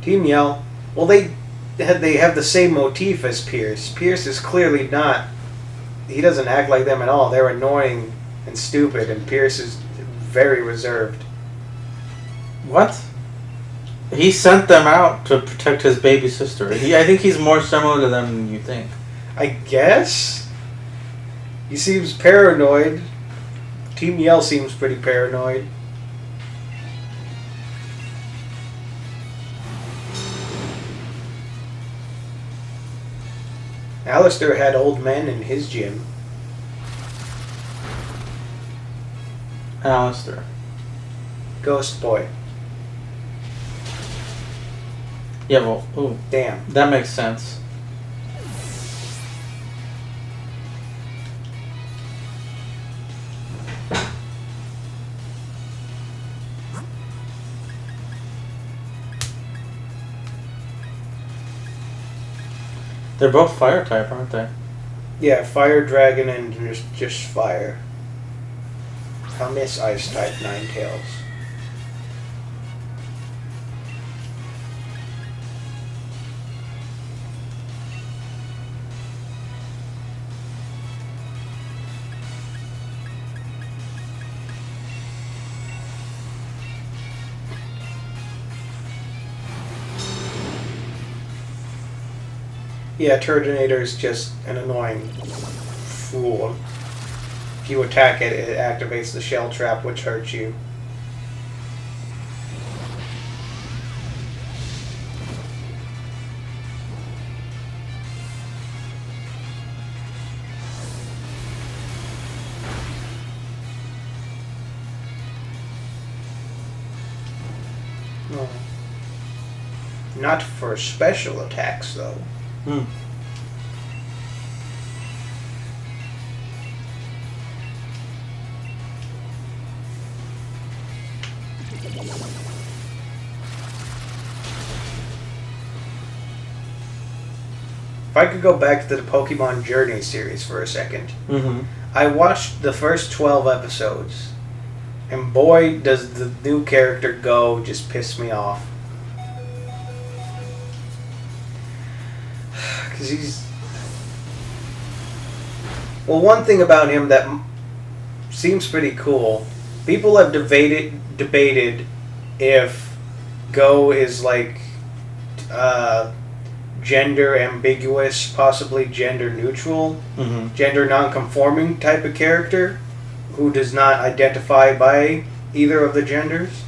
Team Yell, well, they have the same motif as Pierce. Pierce is clearly not. He doesn't act like them at all. They're annoying and stupid, and Pierce is very reserved. What? He sent them out to protect his baby sister. I think he's more similar to them than you think. I guess. He seems paranoid. Team Yell seems pretty paranoid. Alistair had old men in his gym. Alistair. Ghost Boy. Yeah, well, ooh, Damn. that makes sense. They're both fire type, aren't they? Yeah, Fire Dragon and just Fire. I'll miss Ice type Ninetales. Yeah, Turtonator's just an annoying fool. If you attack it, it activates the shell trap, which hurts you. No. Not for special attacks, though. Hmm. If I could go back to the Pokemon Journey series for a second. Mm-hmm. I watched the first 12 episodes, and boy, does the new character Go just piss me off. Because he's... Well, one thing about him that seems pretty cool, people have debated if Go is like gender ambiguous, possibly gender neutral, gender non-conforming type of character who does not identify by either of the genders.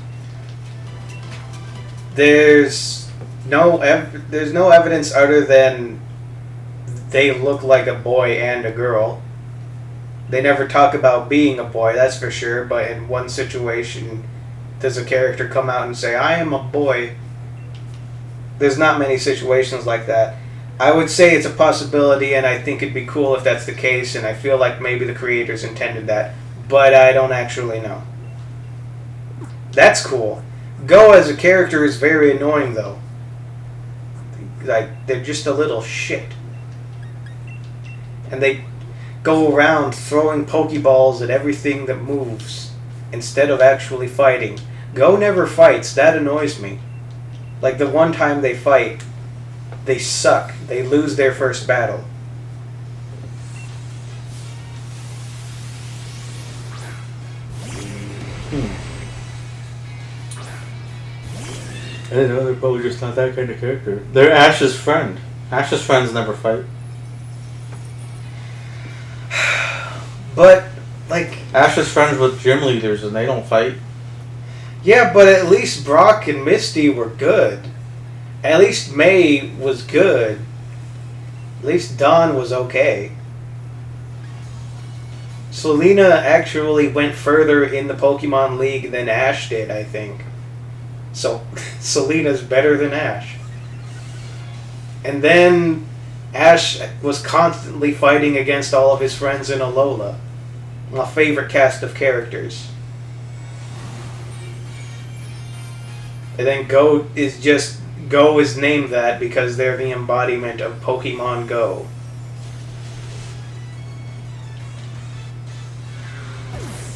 There's no evidence other than they look like a boy and a girl. They never talk about being a boy, that's for sure, but in one situation does a character come out and say, I am a boy. There's not many situations like that. I would say it's a possibility, and I think it'd be cool if that's the case, and I feel like maybe the creators intended that, but I don't actually know. That's cool. Go as a character is very annoying, though. Like, they're just a little shit. And they go around throwing Pokeballs at everything that moves instead of actually fighting. Go never fights. That annoys me. Like, the one time they fight, they suck. They lose their first battle. I didn't know they're probably just not that kind of character. They're Ash's friend. Ash's friends never fight. But, like... Ash's friends with gym leaders and they don't fight. Yeah, but at least Brock and Misty were good. At least May was good. At least Dawn was okay. Selena actually went further in the Pokemon League than Ash did, I think. So, Selena's better than Ash. And then Ash was constantly fighting against all of his friends in Alola. My favorite cast of characters. And then Go is named that because they're the embodiment of Pokemon Go.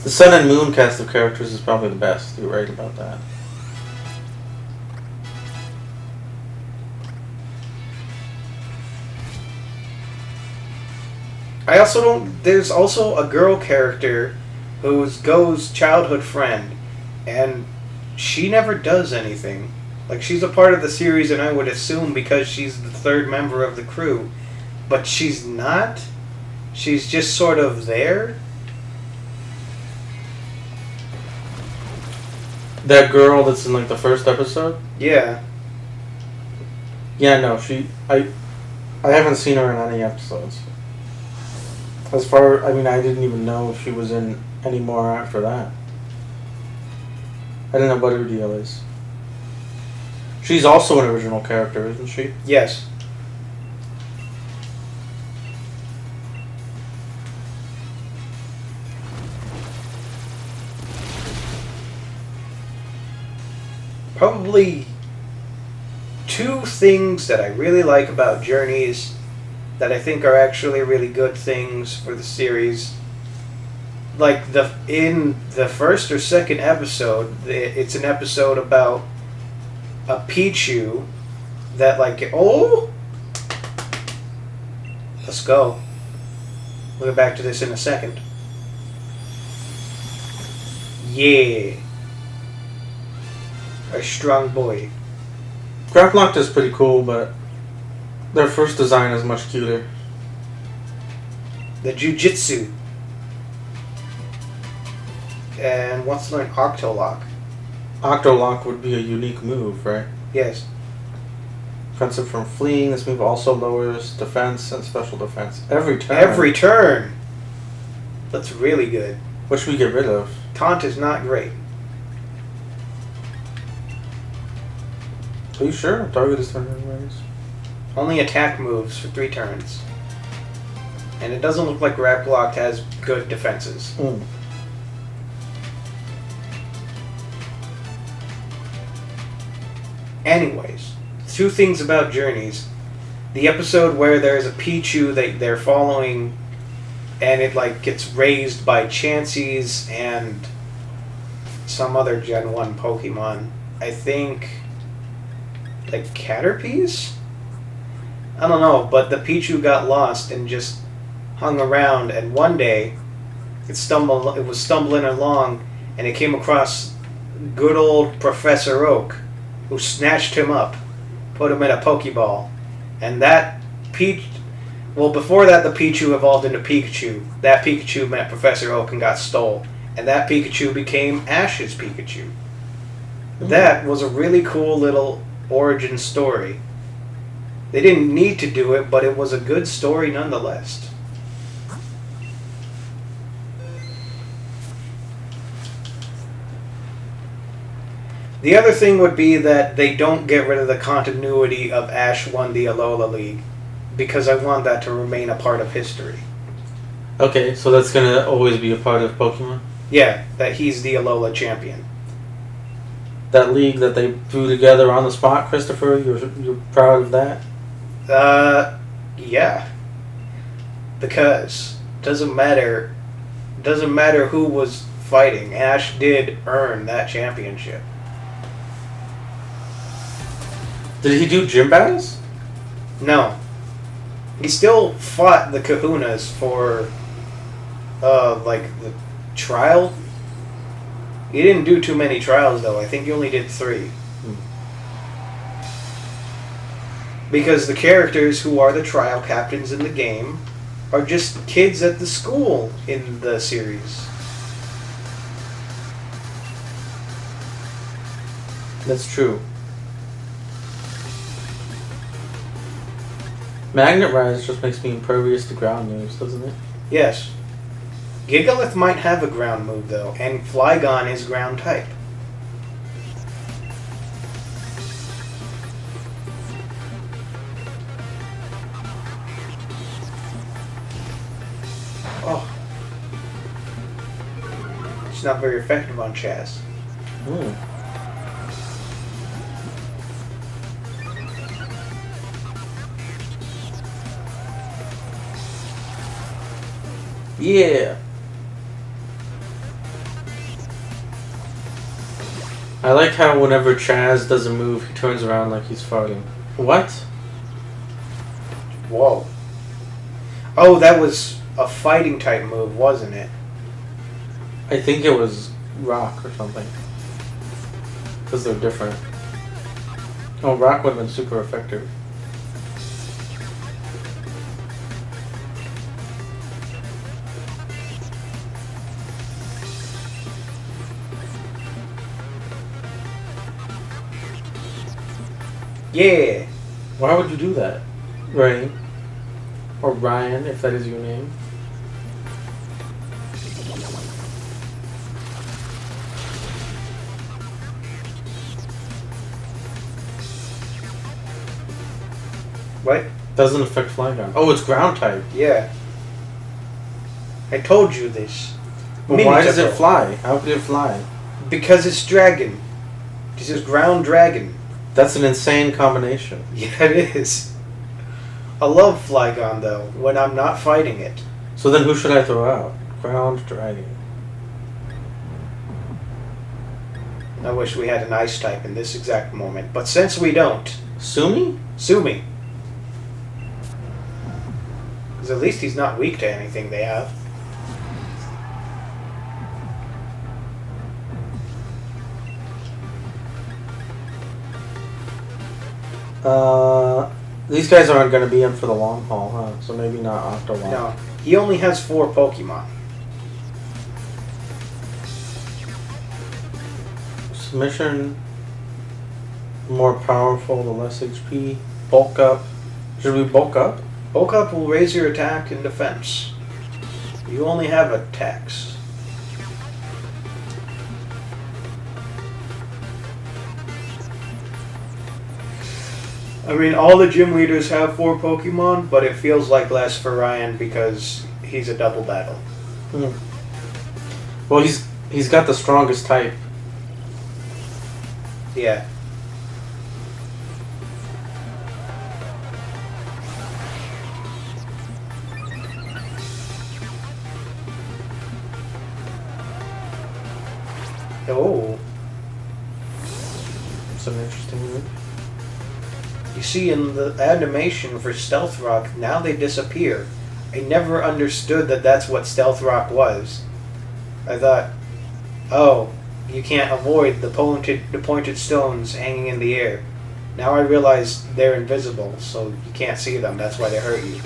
The Sun and Moon cast of characters is probably the best. You're right about that. I also don't. There's also a girl character who's Go's childhood friend, and she never does anything. Like, she's a part of the series, and I would assume because she's the third member of the crew, but she's not. She's just sort of there. That girl that's in like the first episode? Yeah. Yeah, no, I haven't seen her in any episodes. I didn't even know she was in any more after that. I don't know what her deal is. She's also an original character, isn't she? Yes. Probably two things that I really like about Journeys that I think are actually really good things for the series. Like, in the first or second episode, it's an episode about a Pichu that, like, oh! Let's go. We'll get back to this in a second. Yeah. A strong boy. Grapplocked is pretty cool, but their first design is much cuter. The Jujitsu. And wants to learn Octolock. Octolock would be a unique move, right? Yes. Defensive from fleeing. This move also lowers defense and special defense every turn. Every turn. That's really good. What should we get rid of? Taunt is not great. Are you sure? Target is turn anyways. Only attack moves for 3 turns. And it doesn't look like Grapplocked has good defenses. Mm. Anyways, 2 things about Journeys. The episode where there's a Pichu that they're following and it like gets raised by Chanseys and some other Gen 1 Pokemon. I think like Caterpies? I don't know, but the Pichu got lost and just hung around, and one day it was stumbling along and it came across good old Professor Oak, who snatched him up, put him in a Pokeball, and that before that the Pichu evolved into Pikachu. That Pikachu met Professor Oak and got stole, and that Pikachu became Ash's Pikachu. That was a really cool little origin story. They didn't need to do it, but it was a good story nonetheless. The other thing would be that they don't get rid of the continuity of Ash won the Alola League, because I want that to remain a part of history. Okay, so that's gonna always be a part of Pokemon? Yeah, that he's the Alola champion. That league that they threw together on the spot, Christopher, you're proud of that? Yeah. Because doesn't matter who was fighting. Ash did earn that championship. Did he do gym battles? No. He still fought the Kahunas for like the trial. He didn't do too many trials though. I think he only did 3. Because the characters who are the trial captains in the game are just kids at the school in the series. That's true. Magnet Rise just makes me impervious to ground moves, doesn't it? Yes. Gigalith might have a ground move though, and Flygon is ground type. Oh. It's not very effective on Chaz. Yeah. I like how whenever Chaz doesn't move, he turns around like he's farting. What? Whoa. Oh, that was a fighting type move, wasn't it? I think it was rock or something. Because they're different. Oh, rock would have been super effective. Yeah. Why would you do that? Rain. Or Ryan, if that is your name. What? Doesn't affect Flygon. Oh, it's ground type. Yeah. I told you this. But why does it fly? How could it fly? Because it's dragon. This is ground dragon. That's an insane combination. Yeah, it is. I love Flygon, though, when I'm not fighting it. So then who should I throw out? Ground dragon. I wish we had an ice type in this exact moment, but since we don't... Sumi? Sue me. Because at least he's not weak to anything they have. These guys aren't going to be in for the long haul, huh? So maybe not Octolong. No. He only has 4 Pokemon. Submission. More powerful, the less HP. Bulk up. Should we bulk up? Bulk up will raise your attack and defense. You only have attacks. I mean, all the gym leaders have 4 Pokemon, but it feels like less for Ryan because he's a double battle. Well, he's got the strongest type. Yeah. Oh. It's an interesting move. You see, in the animation for Stealth Rock, now they disappear. I never understood that that's what Stealth Rock was. I thought, oh, you can't avoid the pointed stones hanging in the air. Now I realize they're invisible, so you can't see them. That's why they hurt you.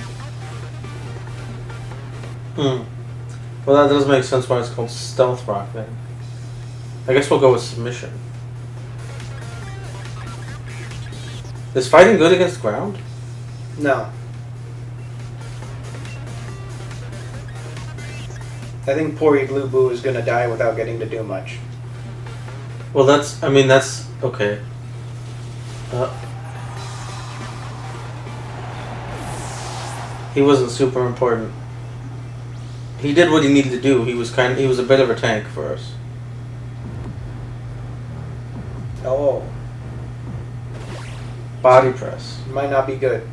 Well, that does make sense why it's called Stealth Rock then. I guess we'll go with Submission. Is fighting good against ground? No. I think poor Iglubu is gonna die without getting to do much. Well, that's okay. He wasn't super important. He did what he needed to do. He was a bit of a tank for us. Oh. Body press. Might not be good.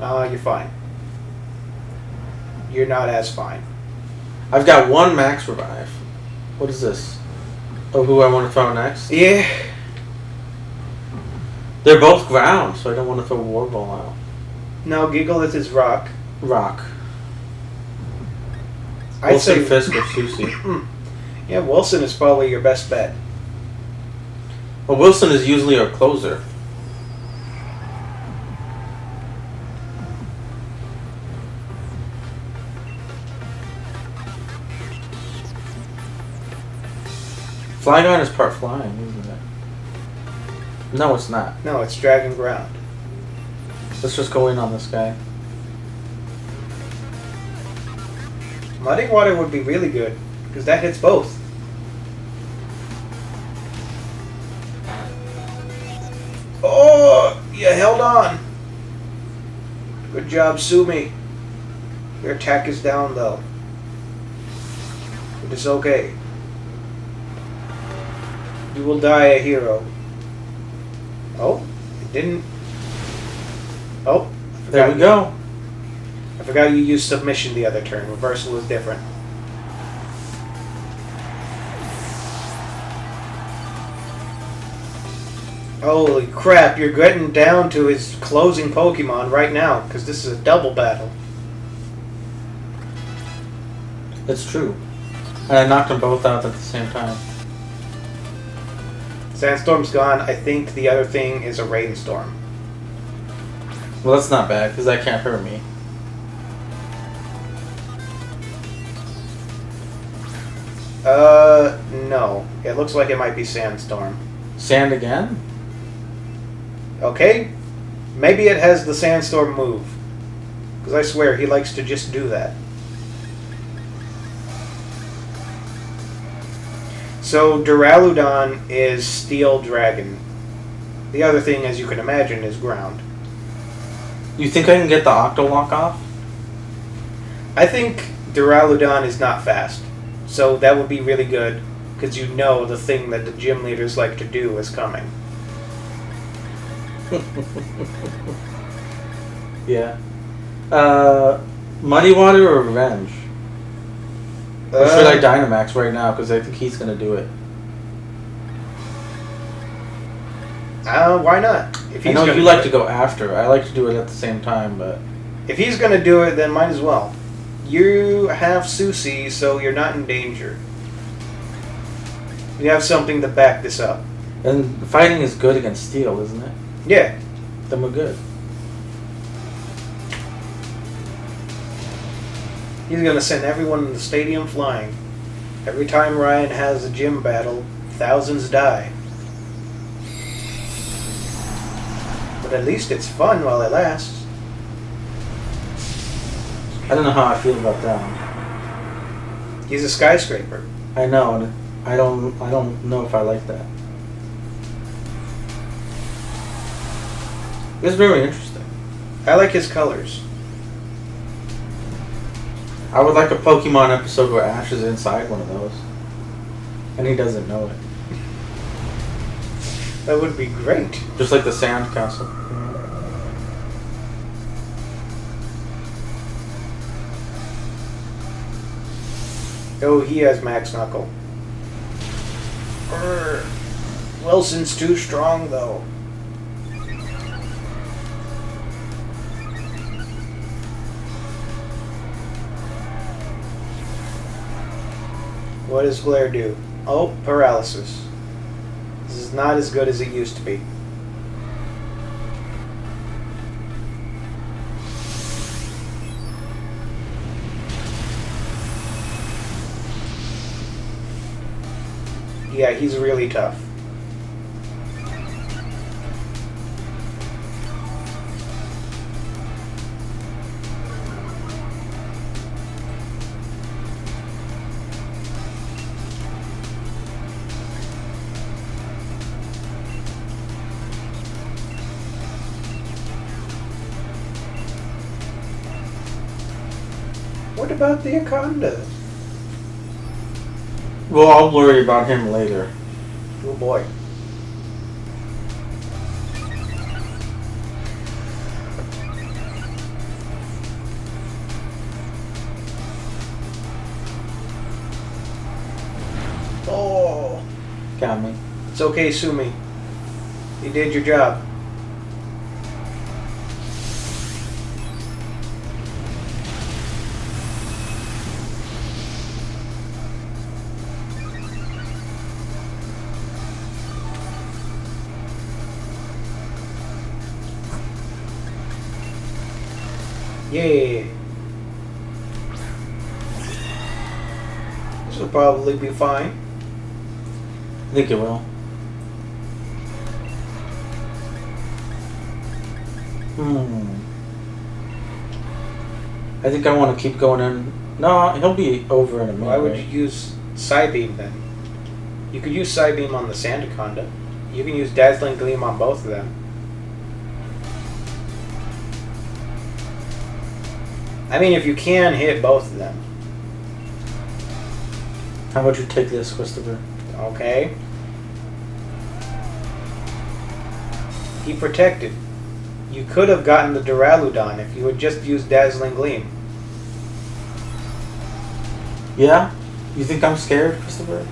You're fine. You're not as fine. I've got 1 max revive. What is this? Oh, who I want to throw next? Yeah. They're both ground, so I don't want to throw Warball out. No, Gigalith is rock. Rock. I'd Wilson, say Fisk, or Susie. Yeah, Wilson is probably your best bet. Well, Wilson is usually our closer. Flygon is part flying, isn't it? No, it's not. No, it's Dragon Ground. Let's just go in on this guy. Muddy Water would be really good, because that hits both. Oh, you held on. Good job, Sumi. Your attack is down, though. It is okay. You will die a hero. Oh, it didn't. Oh, There we go. I forgot you used submission the other turn. Reversal is different. Holy crap, you're getting down to his closing Pokemon right now, because this is a double battle. It's true. And I knocked them both out at the same time. Sandstorm's gone. I think the other thing is a Rainstorm. Well, that's not bad, because that can't hurt me. No. It looks like it might be Sandstorm. Sand again? Okay? Maybe it has the Sandstorm move. Because I swear, he likes to just do that. So, Duraludon is Steel Dragon. The other thing, as you can imagine, is Ground. You think I can get the Octolock off? I think Duraludon is not fast. So that would be really good, because you know the thing that the gym leaders like to do is coming. Yeah. Muddy Water or Revenge? Or should I Dynamax right now, because I think he's going to do it. Why not? If I know gonna you like to go after. I like to do it at the same time, but... If he's going to do it, then might as well. You have Susie, so you're not in danger. You have something to back this up. And fighting is good against Steel, isn't it? Yeah. Then we're good. He's going to send everyone in the stadium flying. Every time Ryan has a gym battle, thousands die. But at least it's fun while it lasts. I don't know how I feel about that one. He's a skyscraper. I know, and I don't know if I like that. It's very interesting. I like his colors. I would like a Pokemon episode where Ash is inside one of those. And he doesn't know it. That would be great. Just like the Sand Castle. Oh, he has Max Knuckle. Wilson's too strong, though. What does Glare do? Oh, paralysis. This is not as good as it used to be. Yeah, he's really tough. What about the Akonda? Well, I'll worry about him later. Oh boy. Oh. Got me. It's okay, Sumi. You did your job. Yay. This will probably be fine. I think it will. I think I want to keep going in. No, he'll be over in a minute. Why would right? you use Psybeam then? You could use Psybeam on the Sandaconda. You can use Dazzling Gleam on both of them. I mean, if you can hit both of them. How about you take this, Christopher? Okay. He protected. You could have gotten the Duraludon if you had just used Dazzling Gleam. Yeah? You think I'm scared, Christopher?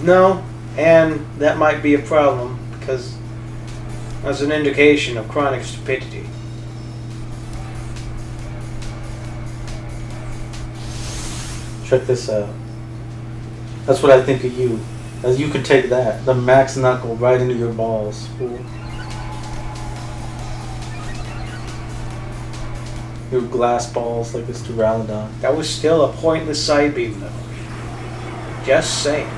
No, And that might be a problem because that's an indication of chronic stupidity. Check this out. That's what I think of you. As you could take that, the max knuckle right into your balls. Ooh. Your glass balls like this Duraludon. That was still a pointless side beam, though. Just saying.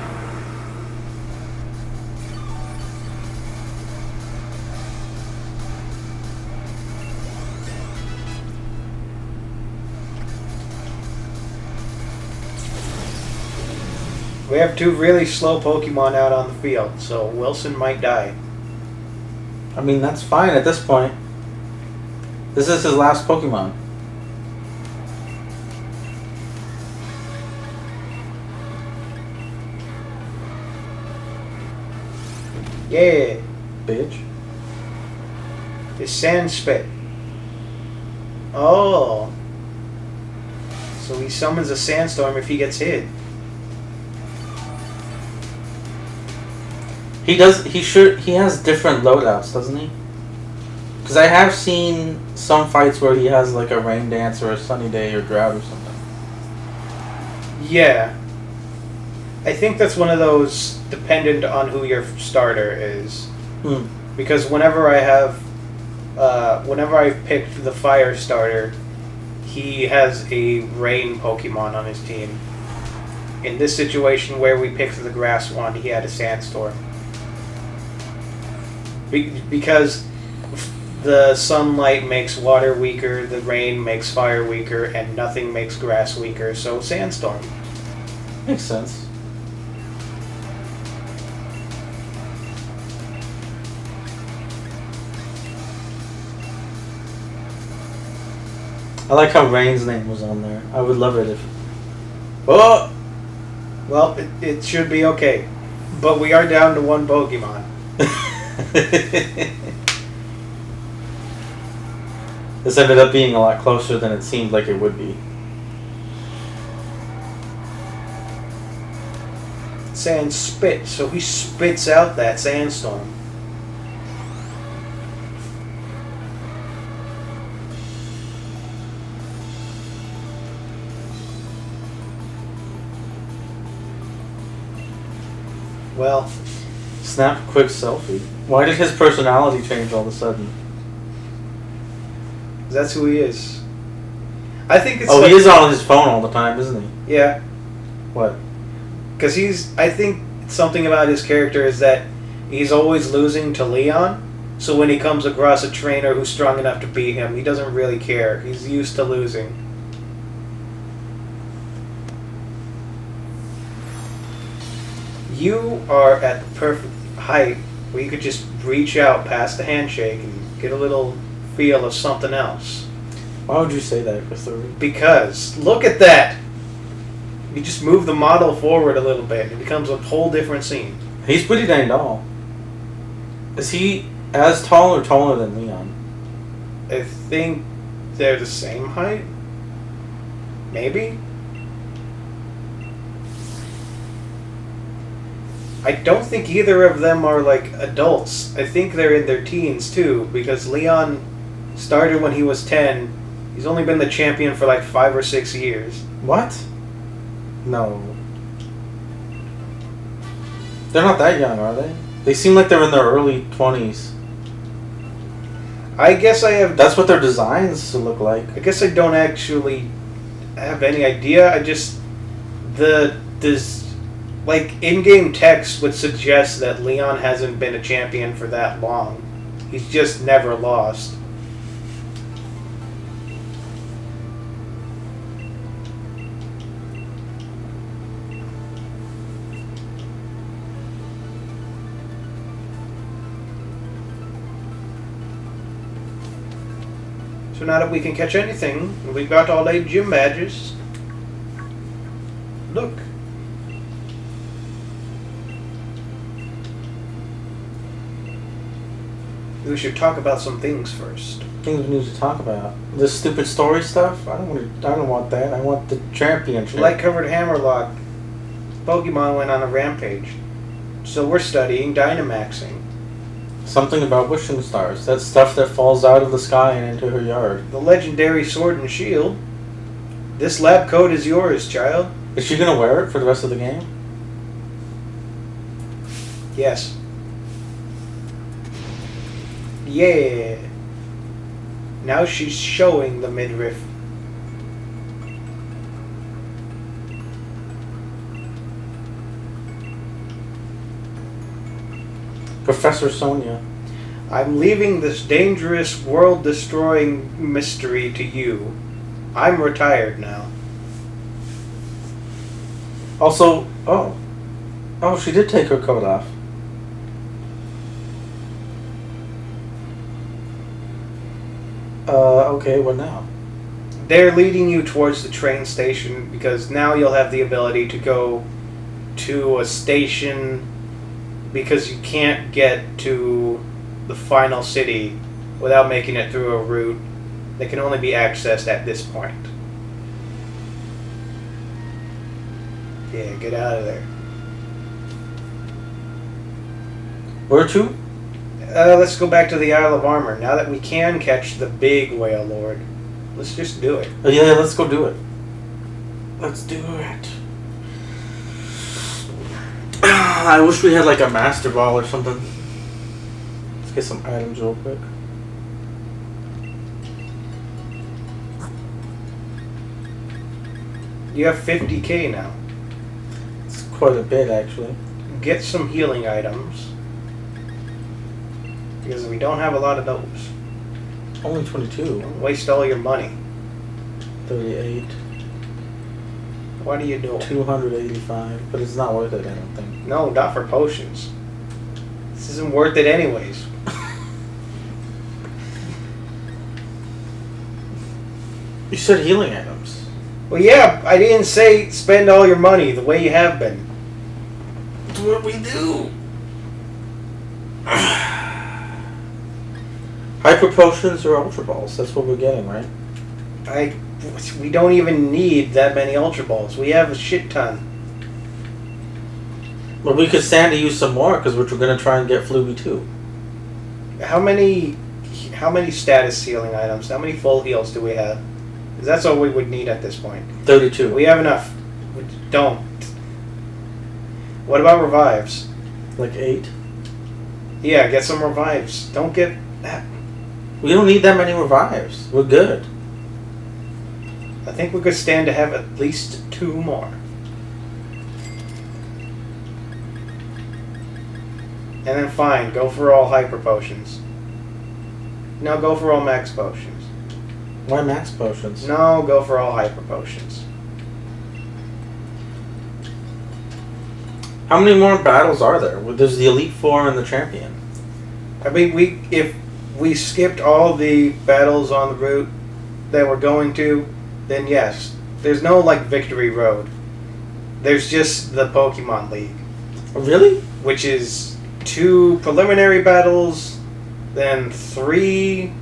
We have two really slow Pokemon out on the field, so Wilson might die. I mean, that's fine at this point. This is his last Pokemon. Yeah. Bitch. It's Sand Spit. Oh. So he summons a sandstorm if he gets hit. He does. He has different loadouts, doesn't he? Because I have seen some fights where he has like a rain dance or a sunny day or drought or something. Yeah. I think that's one of those dependent on who your starter is. Because whenever I've picked the fire starter, he has a rain Pokemon on his team. In this situation where we picked the grass one, he had a sandstorm. Because the sunlight makes water weaker, the rain makes fire weaker, and nothing makes grass weaker, so sandstorm. Makes sense. I like how Rain's name was on there. I would love it if... Oh! Well, it should be okay. But we are down to one Pokemon. This ended up being a lot closer than it seemed like it would be. Sand spit, so he spits out that sandstorm. Well, Snap a quick selfie. Why did his personality change all of a sudden? that's who he is. I think it's. Oh, like, he is on his phone all the time, isn't he? Yeah. What? Because I think something about his character is that he's always losing to Leon. So when he comes across a trainer who's strong enough to beat him, he doesn't really care. He's used to losing. You are at the perfect height where you could just reach out past the handshake and get a little feel of something else. Why would you say that, Christopher? Because, look at that! You just move the model forward a little bit and it becomes a whole different scene. He's pretty dang tall. Is he as tall or taller than Leon? I think they're the same height? Maybe? I don't think either of them are like adults. I think they're in their teens too, because Leon started when he was 10. He's only been the champion for like 5 or 6 years. What? No. They're not that young, are they? They seem like they're in their early 20s. I guess I have... That's what their designs to look like. I guess I don't actually have any idea. I just... This like, in-game text would suggest that Leon hasn't been a champion for that long. He's just never lost. So now that we can catch anything, we've got all 8 gym badges. Look. We should talk about some things first. Things we need to talk about. This stupid story stuff? I don't want that. I want the championship. Light-covered Hammerlock. Pokemon went on a rampage. So we're studying Dynamaxing. Something about wishing stars. That's stuff that falls out of the sky and into her yard. The legendary sword and shield. This lab coat is yours, child. Is she gonna wear it for the rest of the game? Yes. Yeah. Now she's showing the midriff. Professor Sonia. I'm leaving this dangerous, world-destroying mystery to you. I'm retired now. Also, oh, she did take her coat off. Okay, what now? They're leading you towards the train station because now you'll have the ability to go to a station because you can't get to the final city without making it through a route that can only be accessed at this point. Yeah, get out of there. Where to? Let's go back to the Isle of Armor. Now that we can catch the big whale lord, let's just do it. Oh, yeah, let's go do it. Let's do it. I wish we had like a master ball or something. Let's get some items real quick. You have 50k now. It's quite a bit, actually. Get some healing items. Because we don't have a lot of those. Only 22. Don't waste all your money. 38. What are you doing? 285. But it's not worth it, I don't think. No, not for potions. This isn't worth it anyways. You said healing items. Well, yeah, I didn't say spend all your money the way you have been. That's what we do. Hyper potions or ultra balls. That's what we're getting, right? We don't even need that many ultra balls. We have a shit ton. But we could stand to use some more because we're going to try and get Fluby too. How many status healing items? How many full heals do we have? 'Cause that's all we would need at this point. 32. We have enough. We don't. What about revives? Like 8. Yeah, get some revives. Don't get... We don't need that many revives. We're good. I think we could stand to have at least 2 more. And then fine, go for all hyper potions. No, go for all max potions. Why max potions? No, go for all hyper potions. How many more battles are there? Well, there's the Elite Four and the Champion. I mean, if we skipped all the battles on the route that we're going to, then yes. There's no, like, victory road. There's just the Pokemon League. Really? Which is 2 preliminary battles, then 3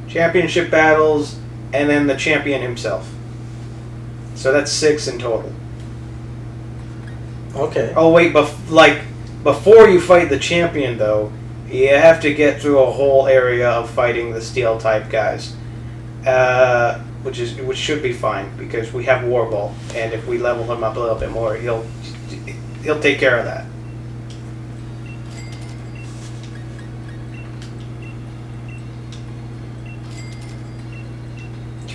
championship battles, and then the champion himself. So that's 6 in total. Okay. Oh wait, before you fight the champion though, you have to get through a whole area of fighting the steel type guys. Which should be fine because we have Warball, and if we level him up a little bit more, he'll take care of that.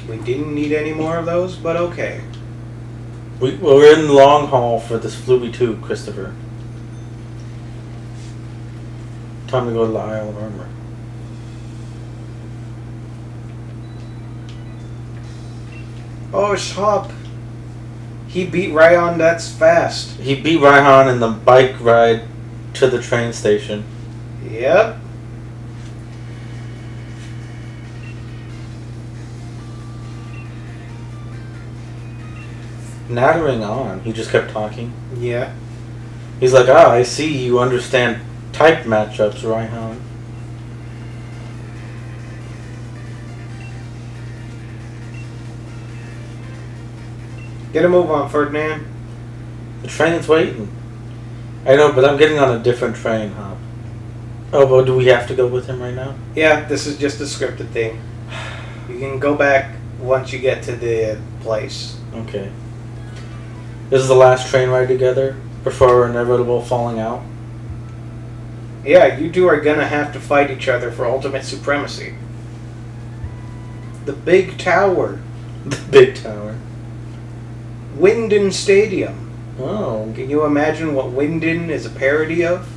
We didn't need any more of those, but okay. We're in the long haul for this Fluby 2, Christopher. Time to go to the Isle of Armor. Oh, Shop. He beat Ryan, that's fast. He beat Raihan in the bike ride to the train station. Yep. Nattering on. He just kept talking. Yeah. He's like, I see you understand type matchups, Raihan. Get a move on, Ferdinand. The train's waiting. I know, but I'm getting on a different train, huh? Oh, but do we have to go with him right now? Yeah, this is just a scripted thing. You can go back once you get to the place. Okay. This is the last train ride together before our inevitable falling out. Yeah, you two are gonna have to fight each other for ultimate supremacy. The big tower. The big tower. Winden Stadium. Oh. Can you imagine what Winden is a parody of?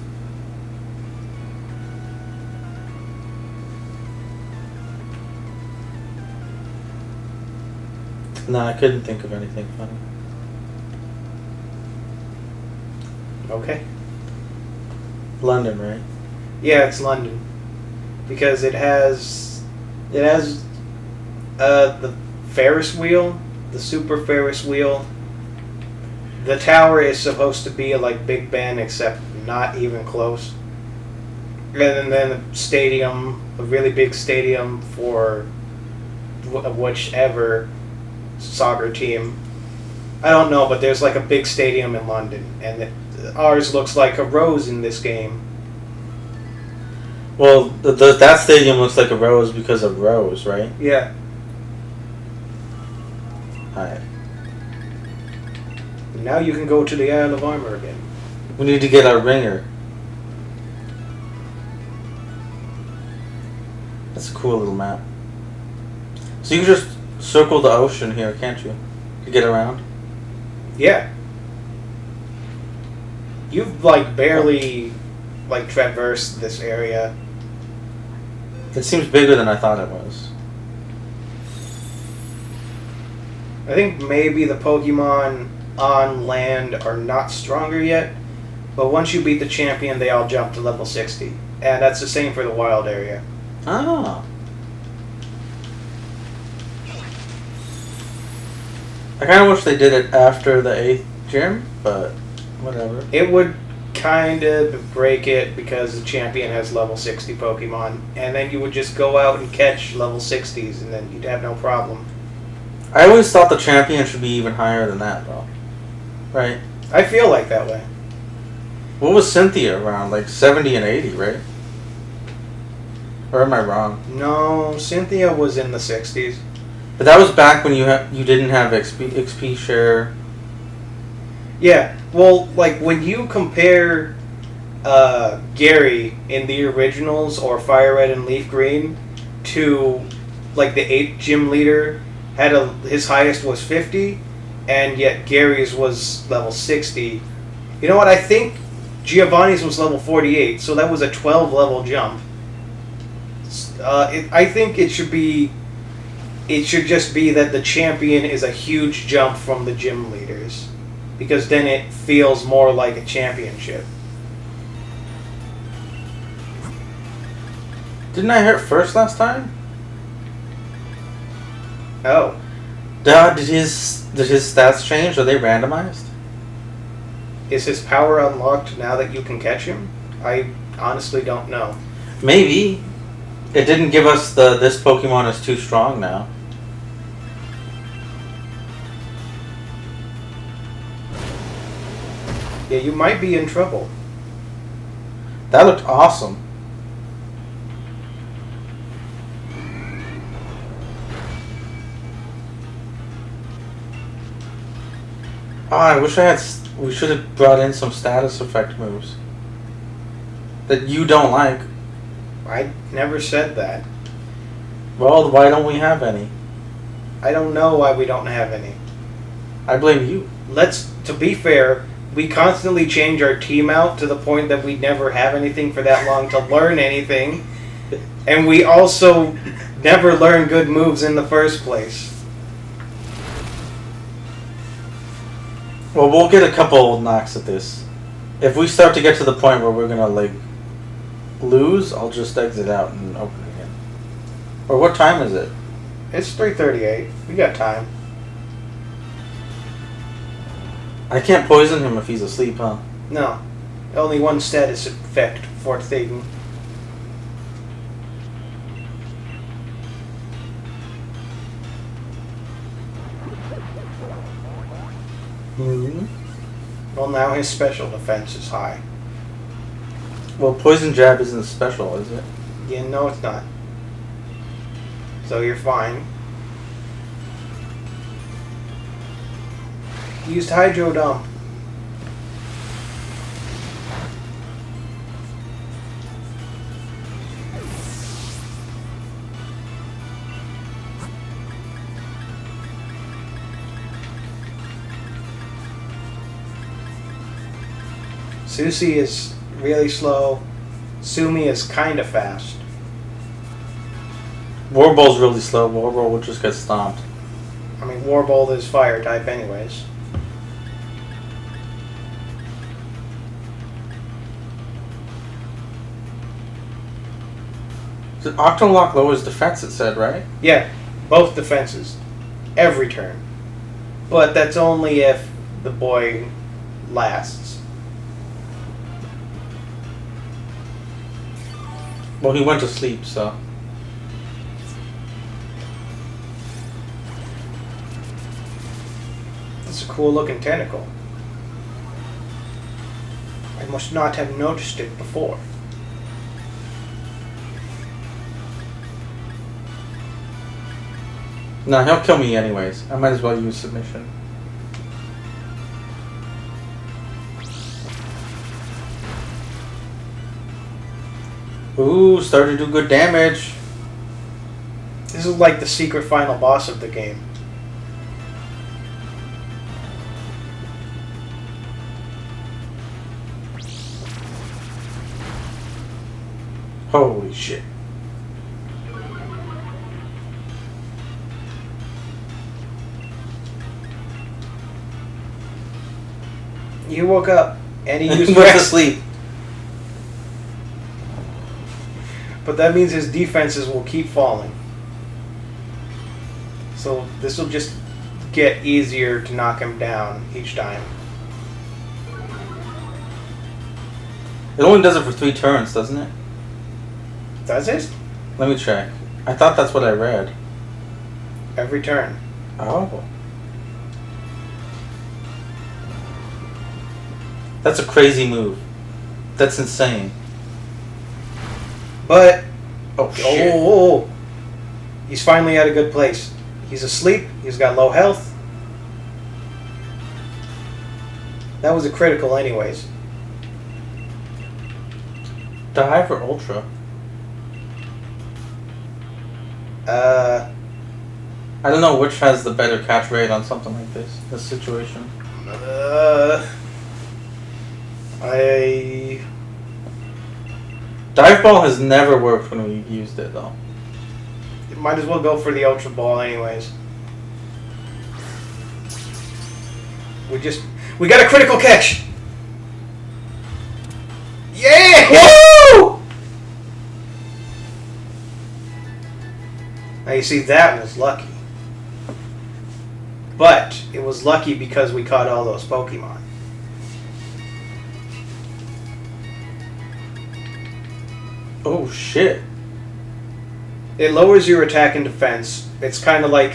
No, I couldn't think of anything funny. Okay. London, right? Yeah, it's London. Because it has the Ferris wheel, the super Ferris wheel. The tower is supposed to be like Big Ben, except not even close. And then the stadium, a really big stadium for whichever soccer team. I don't know, but there's like a big stadium in London, and ours looks like a rose in this game. Well, that stadium looks like a rose because of Rose, right? Yeah. Alright. Now you can go to the Isle of Armor again. We need to get our ringer. That's a cool little map. So you can just circle the ocean here, can't you? To get around? Yeah. You've like barely like traversed this area. It seems bigger than I thought it was. I think maybe the Pokemon on land are not stronger yet, but once you beat the champion, they all jump to level 60. And that's the same for the wild area. Ah. I kind of wish they did it after the 8th gym, but whatever. It would kind of break it because the champion has level 60 Pokemon, and then you would just go out and catch level 60s, and then you'd have no problem. I always thought the champion should be even higher than that, though. Right? I feel like that way. What was Cynthia around? Like 70 and 80, right? Or am I wrong? No, Cynthia was in the 60s. But that was back when you didn't have XP share. Yeah, well, like when you compare Gary in the originals or Fire Red and Leaf Green to like the 8th gym leader his highest was 50, and yet Gary's was level 60. You know what? I think Giovanni's was level 48, so that was a 12 level jump. I think it should be. It should just be that the champion is a huge jump from the gym leaders, because then it feels more like a championship. Didn't I hurt first last time? Oh. Did his stats change? Are they randomized? Is his power unlocked now that you can catch him? I honestly don't know. Maybe. It didn't give us this Pokemon is too strong now. Yeah, you might be in trouble. That looked awesome. Oh, I wish we should have brought in some status effect moves that you don't like. I never said that. Well, why don't we have any? I don't know why we don't have any. I blame you. To be fair, we constantly change our team out to the point that we never have anything for that long to learn anything. And we also never learn good moves in the first place. Well, we'll get a couple knocks at this. If we start to get to the point where we're gonna like lose, I'll just exit out and open again. Or what time is it? It's 3:38. We got time. I can't poison him if he's asleep, huh? No. Only one status effect for Thaden. Well, now his special defense is high. Well, poison jab isn't special, is it? Yeah, no, it's not. So you're fine. He used Hydro Dump. Susie is really slow. Sumi is kind of fast. Warball's really slow. Warball will just get stomped. I mean, Warbolt is fire type anyways. Octolock lowers defense, it said, right? Yeah, both defenses. Every turn. But that's only if the boy lasts. Well, he went to sleep, so. It's a cool looking tentacle. I must not have noticed it before. Nah, he'll kill me anyways. I might as well use submission. Ooh, started to do good damage. This is like the secret final boss of the game. Holy shit. You woke up and he used went to rest. sleep. But that means his defenses will keep falling. So this will just get easier to knock him down each time. It only does it for 3 turns, doesn't it? Does it? Let me check. I thought that's what I read. Every turn. Oh. That's a crazy move. That's insane. But Oh shit. oh, he's finally at a good place. He's asleep. He's got low health. That was a critical anyways. Dive or ultra? I don't know which has the better catch rate on something like this situation. Dive ball has never worked when we used it though. Might as well go for the Ultra Ball anyways. We got a critical catch! Yeah! Woo! Now you see, that was lucky. But it was lucky because we caught all those Pokemon. Oh shit. It lowers your attack and defense. It's kind of like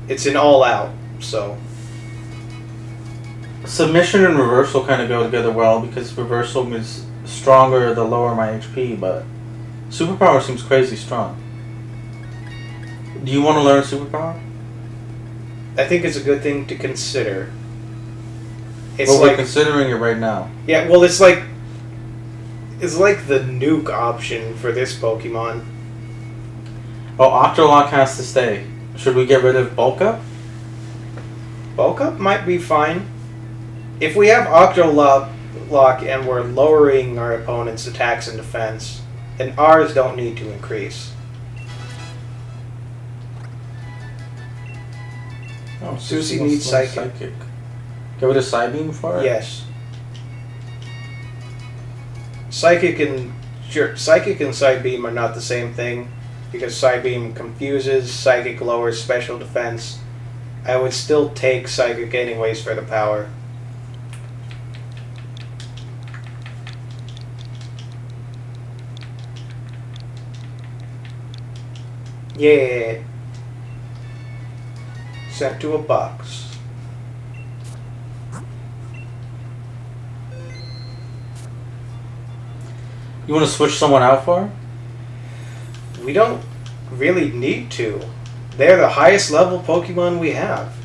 it's an all-out, so. Submission and reversal kind of go together well because reversal is stronger the lower my HP, but superpower seems crazy strong. Do you want to learn superpower? I think it's a good thing to consider. It's Well, like, we're considering it right now. yeah, well, it's like the nuke option for this Pokemon. Oh, Octolock has to stay. Should we get rid of Bulk Up? Bulk Up might be fine. If we have Octolock and we're lowering our opponent's attacks and defense, then ours don't need to increase. Oh, Susie wants needs to learn Psychic. Get rid of Psybeam for it? Yes. Psychic and Psybeam are not the same thing because Psybeam confuses, Psychic lowers special defense. I would still take Psychic anyways for the power. Yeah. Sent to a box. You want to switch someone out for her? We don't really need to. They're the highest level Pokemon we have.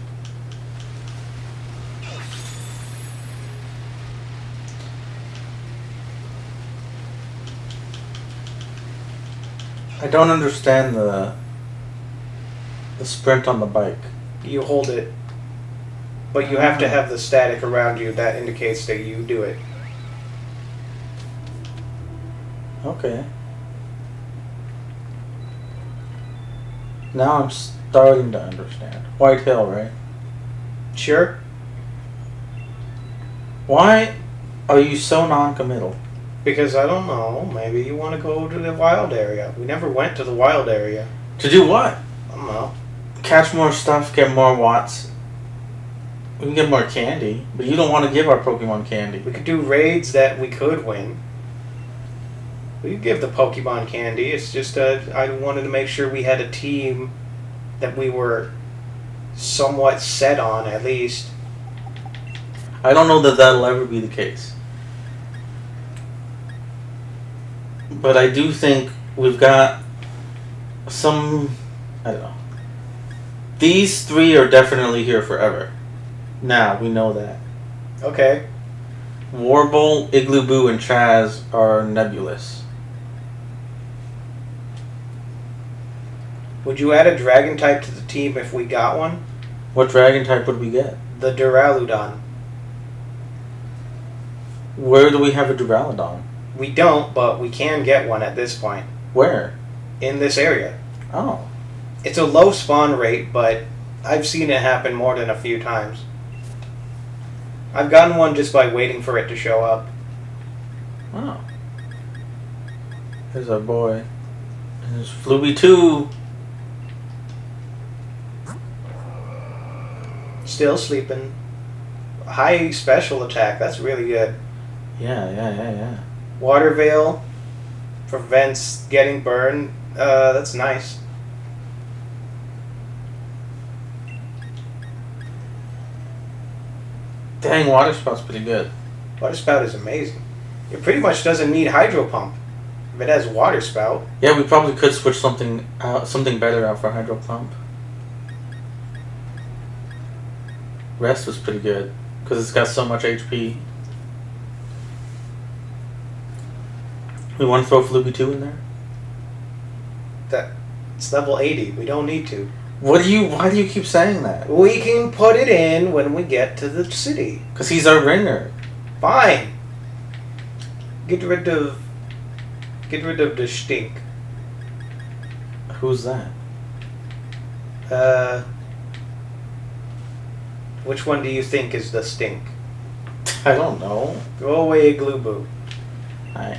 I don't understand the sprint on the bike. You hold it, but you have to have the static around you that indicates that you do it. Okay. Now I'm starting to understand. White Hill, right? Sure. Why are you so non-committal? Because I don't know. Maybe you want to go to the wild area. We never went to the wild area. To do what? I don't know. Catch more stuff, get more watts. We can get more candy, but you don't want to give our Pokemon candy. We could do raids that we could win. We could give the Pokemon candy. It's just I wanted to make sure we had a team that we were somewhat set on, at least. I don't know that that'll ever be the case. But I do think we've got some... I don't know. These three are definitely here forever. Now, we know that. Okay. Warble, Igloo, and Chaz are nebulous. Would you add a dragon type to the team if we got one? What dragon type would we get? The Duraludon. Where do we have a Duraludon? We don't, but we can get one at this point. Where? In this area. Oh. It's a low spawn rate, but I've seen it happen more than a few times. I've gotten one just by waiting for it to show up. Oh. There's our boy. And there's Flooby 2. Still sleeping. High special attack, that's really good. Yeah. Water Veil prevents getting burned. That's nice. Dang, Water Spout's pretty good. Water Spout is amazing. It pretty much doesn't need Hydro Pump if it has Water Spout. Yeah, we probably could switch something better out for Hydro Pump. Rest was pretty good because it's got so much HP. We want to throw Flooby 2 in there? It's level 80. We don't need to. Why do you keep saying that? We can put it in when we get to the city. Because he's our ringer. Fine. Get rid of the stink. Who's that? Which one do you think is the stink? I don't know. Go away, Igloo. Alright.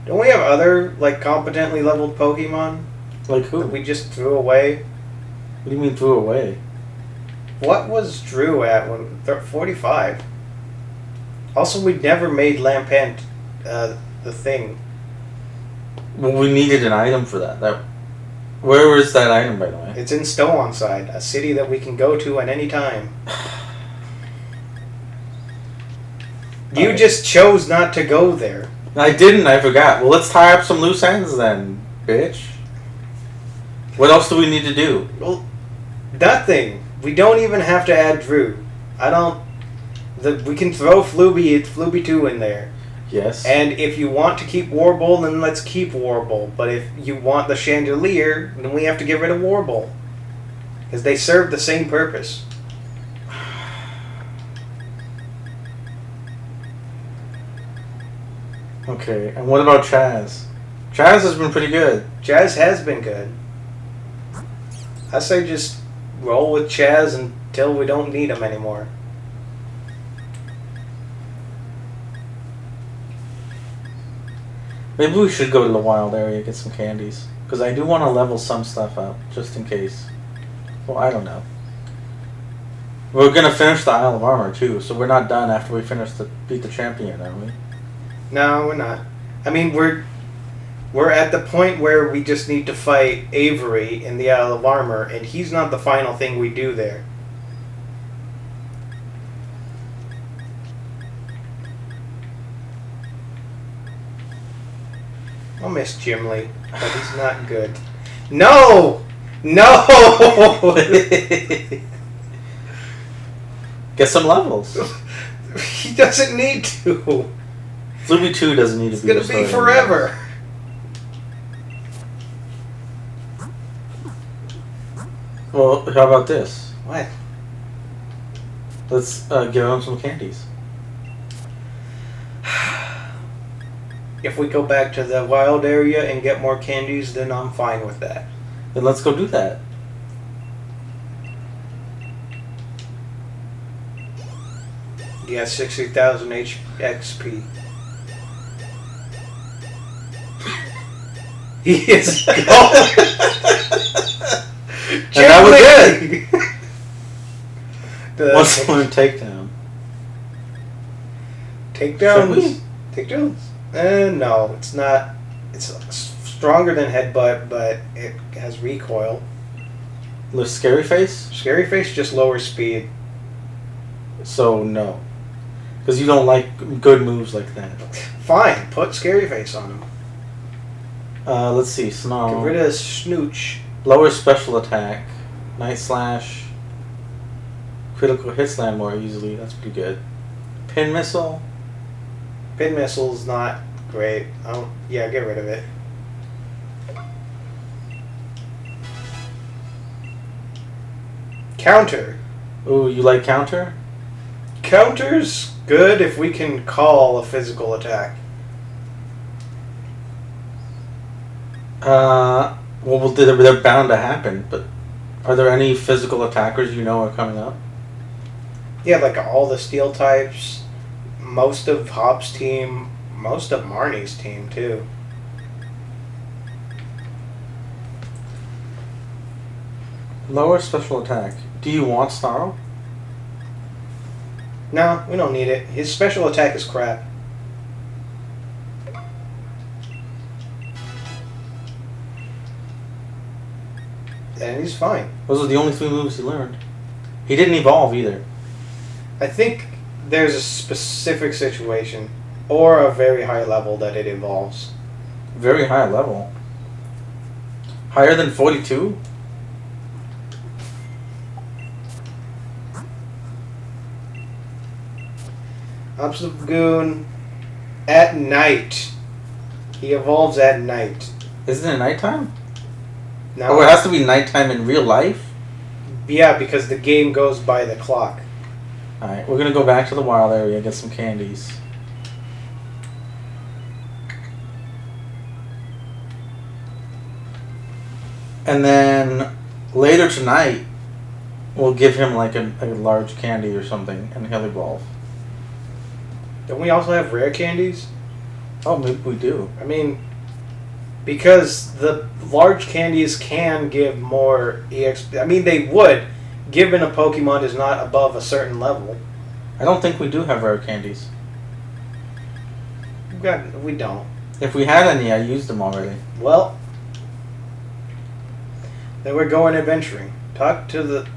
Don't we have other, competently leveled Pokemon? Like who? That we just threw away? What do you mean threw away? What was Drew at when 45? Also, we never made Lampent the thing. Well, we needed an item for that. Where is that item, by the way? It's in Stowanside, a city that we can go to at any time. You just chose not to go there. I didn't, I forgot. Well, let's tie up some loose ends then, bitch. What else do we need to do? Well, nothing. We don't even have to add Drew. We can throw Flooby 2 in there. Yes. And if you want to keep Warble, then let's keep Warble. But if you want the Chandelier, then we have to get rid of Warble. Because they serve the same purpose. Okay, and what about Chaz? Chaz has been pretty good. Chaz has been good. I say just roll with Chaz until we don't need him anymore. Maybe we should go to the wild area and get some candies. Because I do want to level some stuff up, just in case. Well, I don't know. We're going to finish the Isle of Armor, too, so we're not done after we finish beat the champion, are we? No, we're not. I mean, We're at the point where we just need to fight Avery in the Isle of Armor, and he's not the final thing we do there. I'll miss Gimli, but he's not good. No! No! Get some levels. He doesn't need to. Fluby 2 doesn't need to be It's gonna be forever. Well, how about this? What? Let's give him some candies. If we go back to the wild area and get more candies, then I'm fine with that. Then let's go do that. Yeah, 60,000 XP. He is going. And that was it. What's one takedown? Takedowns? Takedowns? No, it's not. It's stronger than Headbutt, but it has recoil. The Scary Face? Scary Face just lower speed. So, no. Because you don't like good moves like that. Fine, put Scary Face on him. Let's see. Snarl. Get rid of Snooch. Lower special attack. Night Slash. Critical hits land more easily. That's pretty good. Pin Missile. Pin Missile's not great. Yeah, get rid of it. Counter. Ooh, you like counter? Counter's good if we can call a physical attack. Well, they're bound to happen, but are there any physical attackers you know are coming up? Yeah, like all the steel types, most of Hop's team, most of Marnie's team, too. Lower special attack. Do you want Snarl? No, we don't need it. His special attack is crap. And he's fine. Those are the only 3 moves he learned. He didn't evolve either. I think there's a specific situation or a very high level that it evolves. Very high level. Higher than 42? Obstagoon at night. He evolves at night. Isn't it nighttime? No. Oh, it has to be nighttime in real life? Yeah, because the game goes by the clock. Alright, we're gonna go back to the wild area and get some candies. And then later tonight, we'll give him like a large candy or something and he'll evolve. Don't we also have rare candies? Oh, maybe we do. I mean, because the large candies can give more EXP. I mean, they would, given a Pokemon is not above a certain level. I don't think we do have rare candies. We don't. If we had any, I used them already. Well, then we're going adventuring. Talk to the...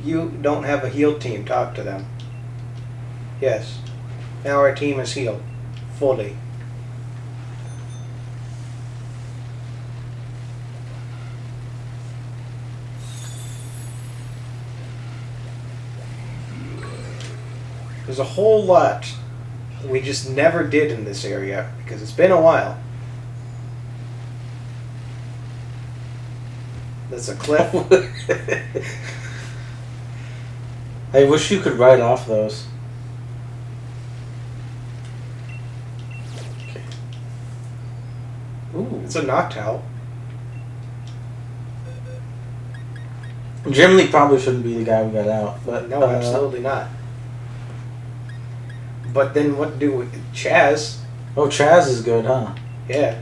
You don't have a heal team. Talk to them. Yes. Now our team is healed. Fully. There's a whole lot we just never did in this area because it's been a while. There's a cliff. I wish you could write off those. Okay. Ooh. It's a Noctowl. Jim Lee probably shouldn't be the guy we got out, but No, absolutely not. But then what do we... Chaz. Oh, Chaz is good, huh? Yeah.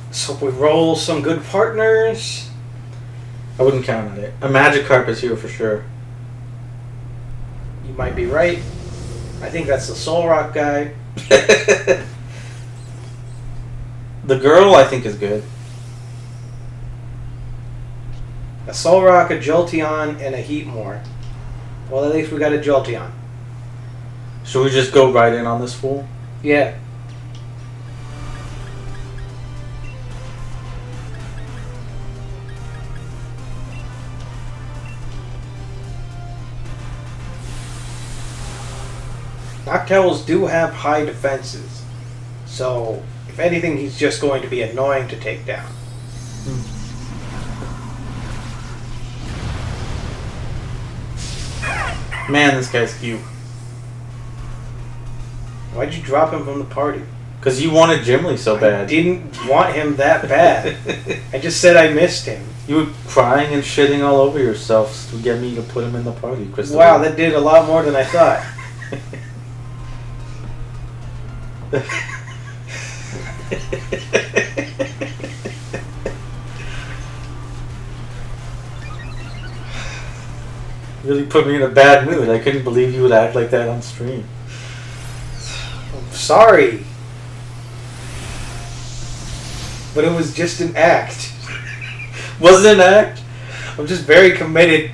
Let's hope we roll some good partners. I wouldn't count on it. A Magikarp is here for sure. You might be right. I think that's the Soul Rock guy. The girl, I think, is good. A Soul Rock, a Jolteon, and a Heatmore. Well, at least we got a Jolteon. Should we just go right in on this fool? Yeah. Noctowls do have high defenses, so if anything, he's just going to be annoying to take down. Man, this guy's cute. Why'd you drop him from the party? Because you wanted Gimli so bad. I didn't want him that bad. I just said I missed him. You were crying and shitting all over yourself to get me to put him in the party, Christopher. Wow, that did a lot more than I thought. Really put me in a bad mood. I couldn't believe you would act like that on stream. I'm sorry. But it was just an act. Was it an act? I'm just very committed.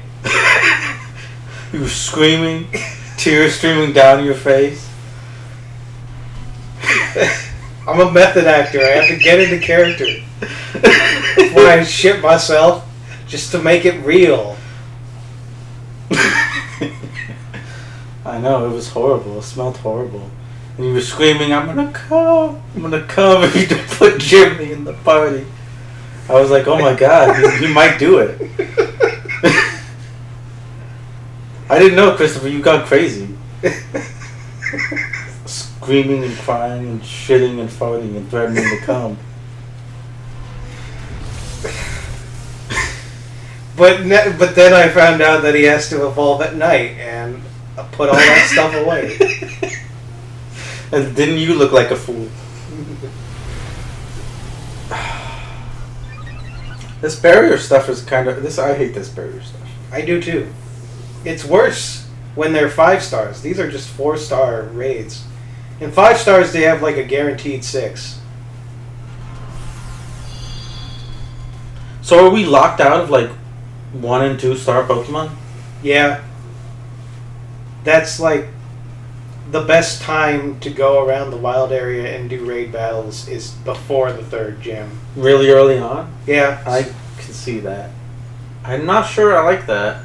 You were screaming, tears streaming down your face. I'm a method actor. I have to get into character. When I shit myself, just to make it real. I know, it was horrible. It smelled horrible. And you were screaming, I'm gonna come if you don't put Jimmy in the party. I was like, oh my god, he might do it. I didn't know, Christopher, you got crazy. Screaming and crying and shitting and farting and threatening to come. But then I found out that he has to evolve at night, and I put all that stuff away. And didn't you look like a fool? This barrier stuff is kind of... I hate this barrier stuff. I do too. It's worse when they're 5 stars. These are just 4-star raids. In 5 stars, they have like a guaranteed 6. So are we locked out of like 1 and 2 star Pokemon? Yeah. That's like the best time to go around the wild area and do raid battles is before the 3rd gym. Really early on? Yeah. I can see that. I'm not sure I like that.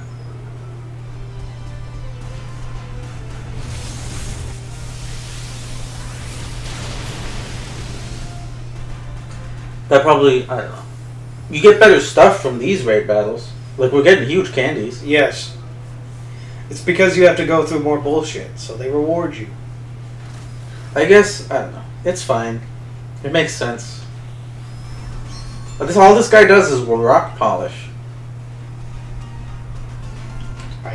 That probably, I don't know. You get better stuff from these raid battles. Like, we're getting huge candies. Yes. It's because you have to go through more bullshit, so they reward you. I guess, I don't know. It's fine. It makes sense. But all this guy does is rock polish.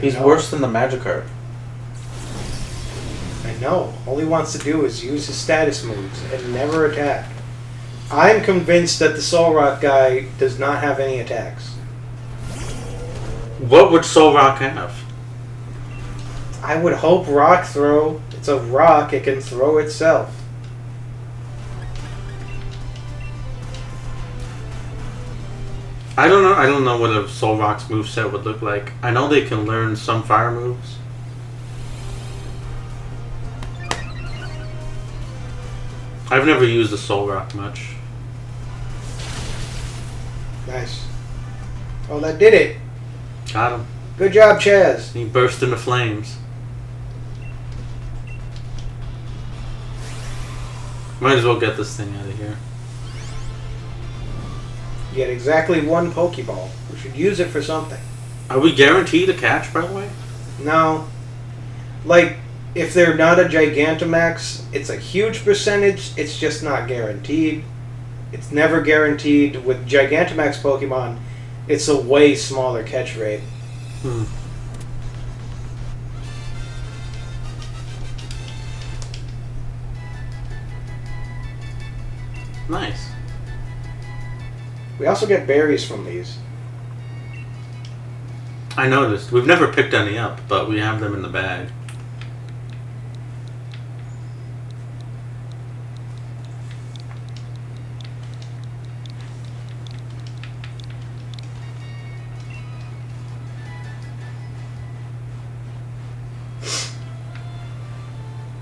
He's worse than the Magikarp. I know. All he wants to do is use his status moves and never attack. I'm convinced that the Solrock guy does not have any attacks. What would Solrock have? I would hope Rock Throw. It's a rock, it can throw itself. I don't know what a Solrock's moveset would look like. I know they can learn some fire moves. I've never used a Solrock much. Nice. Oh, that did it. Got him. Good job, Chaz. He burst into flames. Might as well get this thing out of here. You get exactly 1 Pokeball. We should use it for something. Are we guaranteed a catch, by the way? No. Like, if they're not a Gigantamax, it's a huge percentage. It's just not guaranteed. It's never guaranteed. With Gigantamax Pokemon, it's a way smaller catch rate. Nice. We also get berries from these. I noticed. We've never picked any up, but we have them in the bag.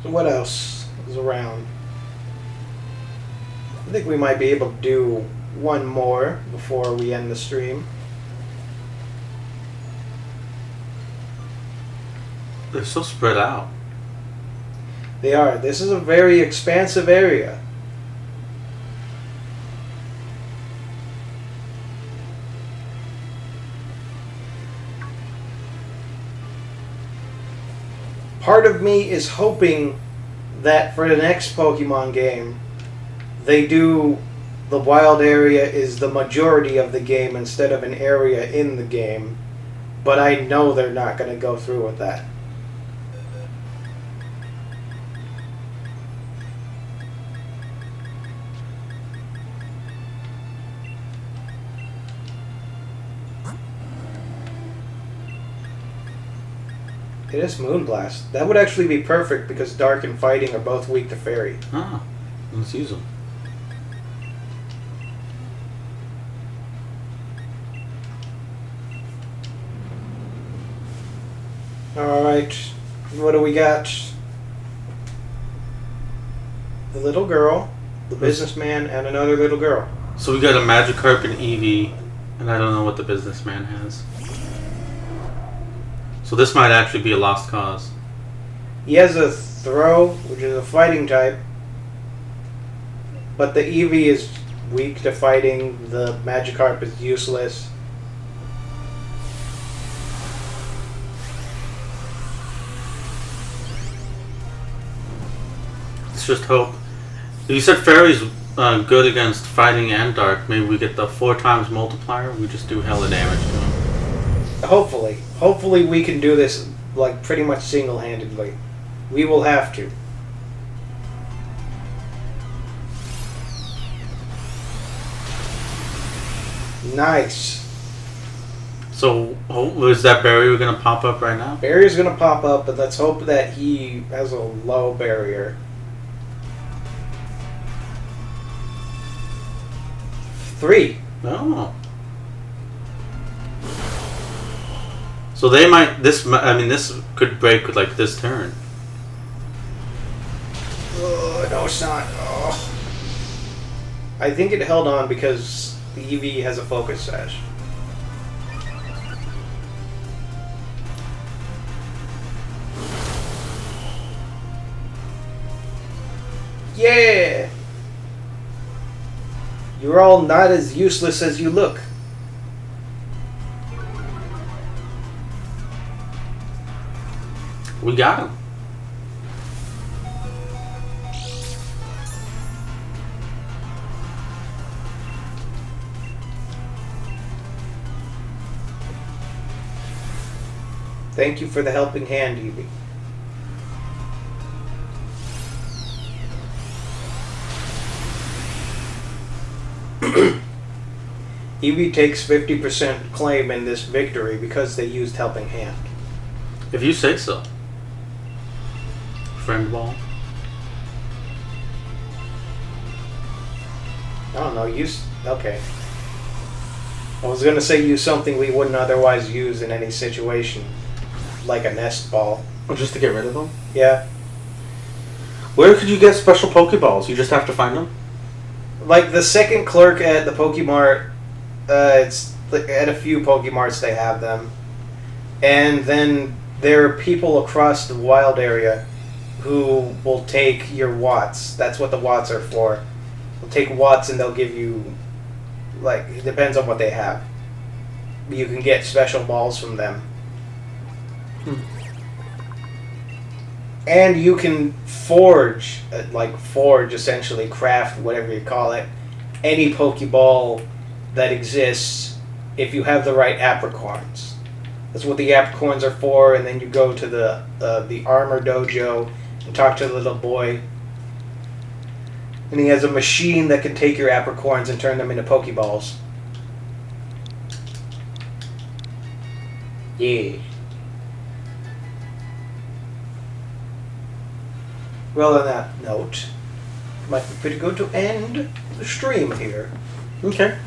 What else is around? I think we might be able to do one more before we end the stream. They're so spread out. They are. This is a very expansive area. Part of me is hoping that for the next Pokemon game, they do the wild area is the majority of the game instead of an area in the game. But I know they're not going to go through with that. It is Moonblast. That would actually be perfect because Dark and Fighting are both weak to Fairy. Ah, let's use them. Alright, what do we got? The little girl, the businessman, and another little girl. So we got a Magikarp and Eevee, and I don't know what the businessman has. So this might actually be a lost cause. He has a Throw, which is a fighting type, but the Eevee is weak to fighting, the Magikarp is useless. Let's just hope. You said Fairy's good against fighting and dark. Maybe we get the 4 times multiplier. We just do hella damage to him. Hopefully. Hopefully we can do this like pretty much single-handedly. We will have to. Nice. So, is that barrier going to pop up right now? Barrier's gonna pop up, but let's hope that he has a low barrier. 3. Oh. So they might. This could break with like this turn. Oh, no, it's not. Oh. I think it held on because the Eevee has a Focus Sash. Yeah! You're all not as useless as you look. We got him. Thank you for the helping hand, Eevee. Eevee takes 50% claim in this victory because they used Helping Hand. If you say so. Friend ball. I don't know, okay. I was gonna say use something we wouldn't otherwise use in any situation. Like a nest ball. Oh, just to get rid of them? Yeah. Where could you get special Pokeballs? You just have to find them? Like the second clerk at the Pokemart, it's at a few Pokemarts they have them. And then there are people across the wild area who will take your Watts. That's what the Watts are for. They'll take Watts and they'll give you, like, it depends on what they have. You can get special balls from them. And you can forge, essentially, craft, whatever you call it, any Pokeball that exists if you have the right apricorns. That's what the apricorns are for, and then you go to the armor dojo and talk to the little boy. And he has a machine that can take your apricorns and turn them into Pokeballs. Yeah. Well, on that note, it might be pretty good to end the stream here. Okay.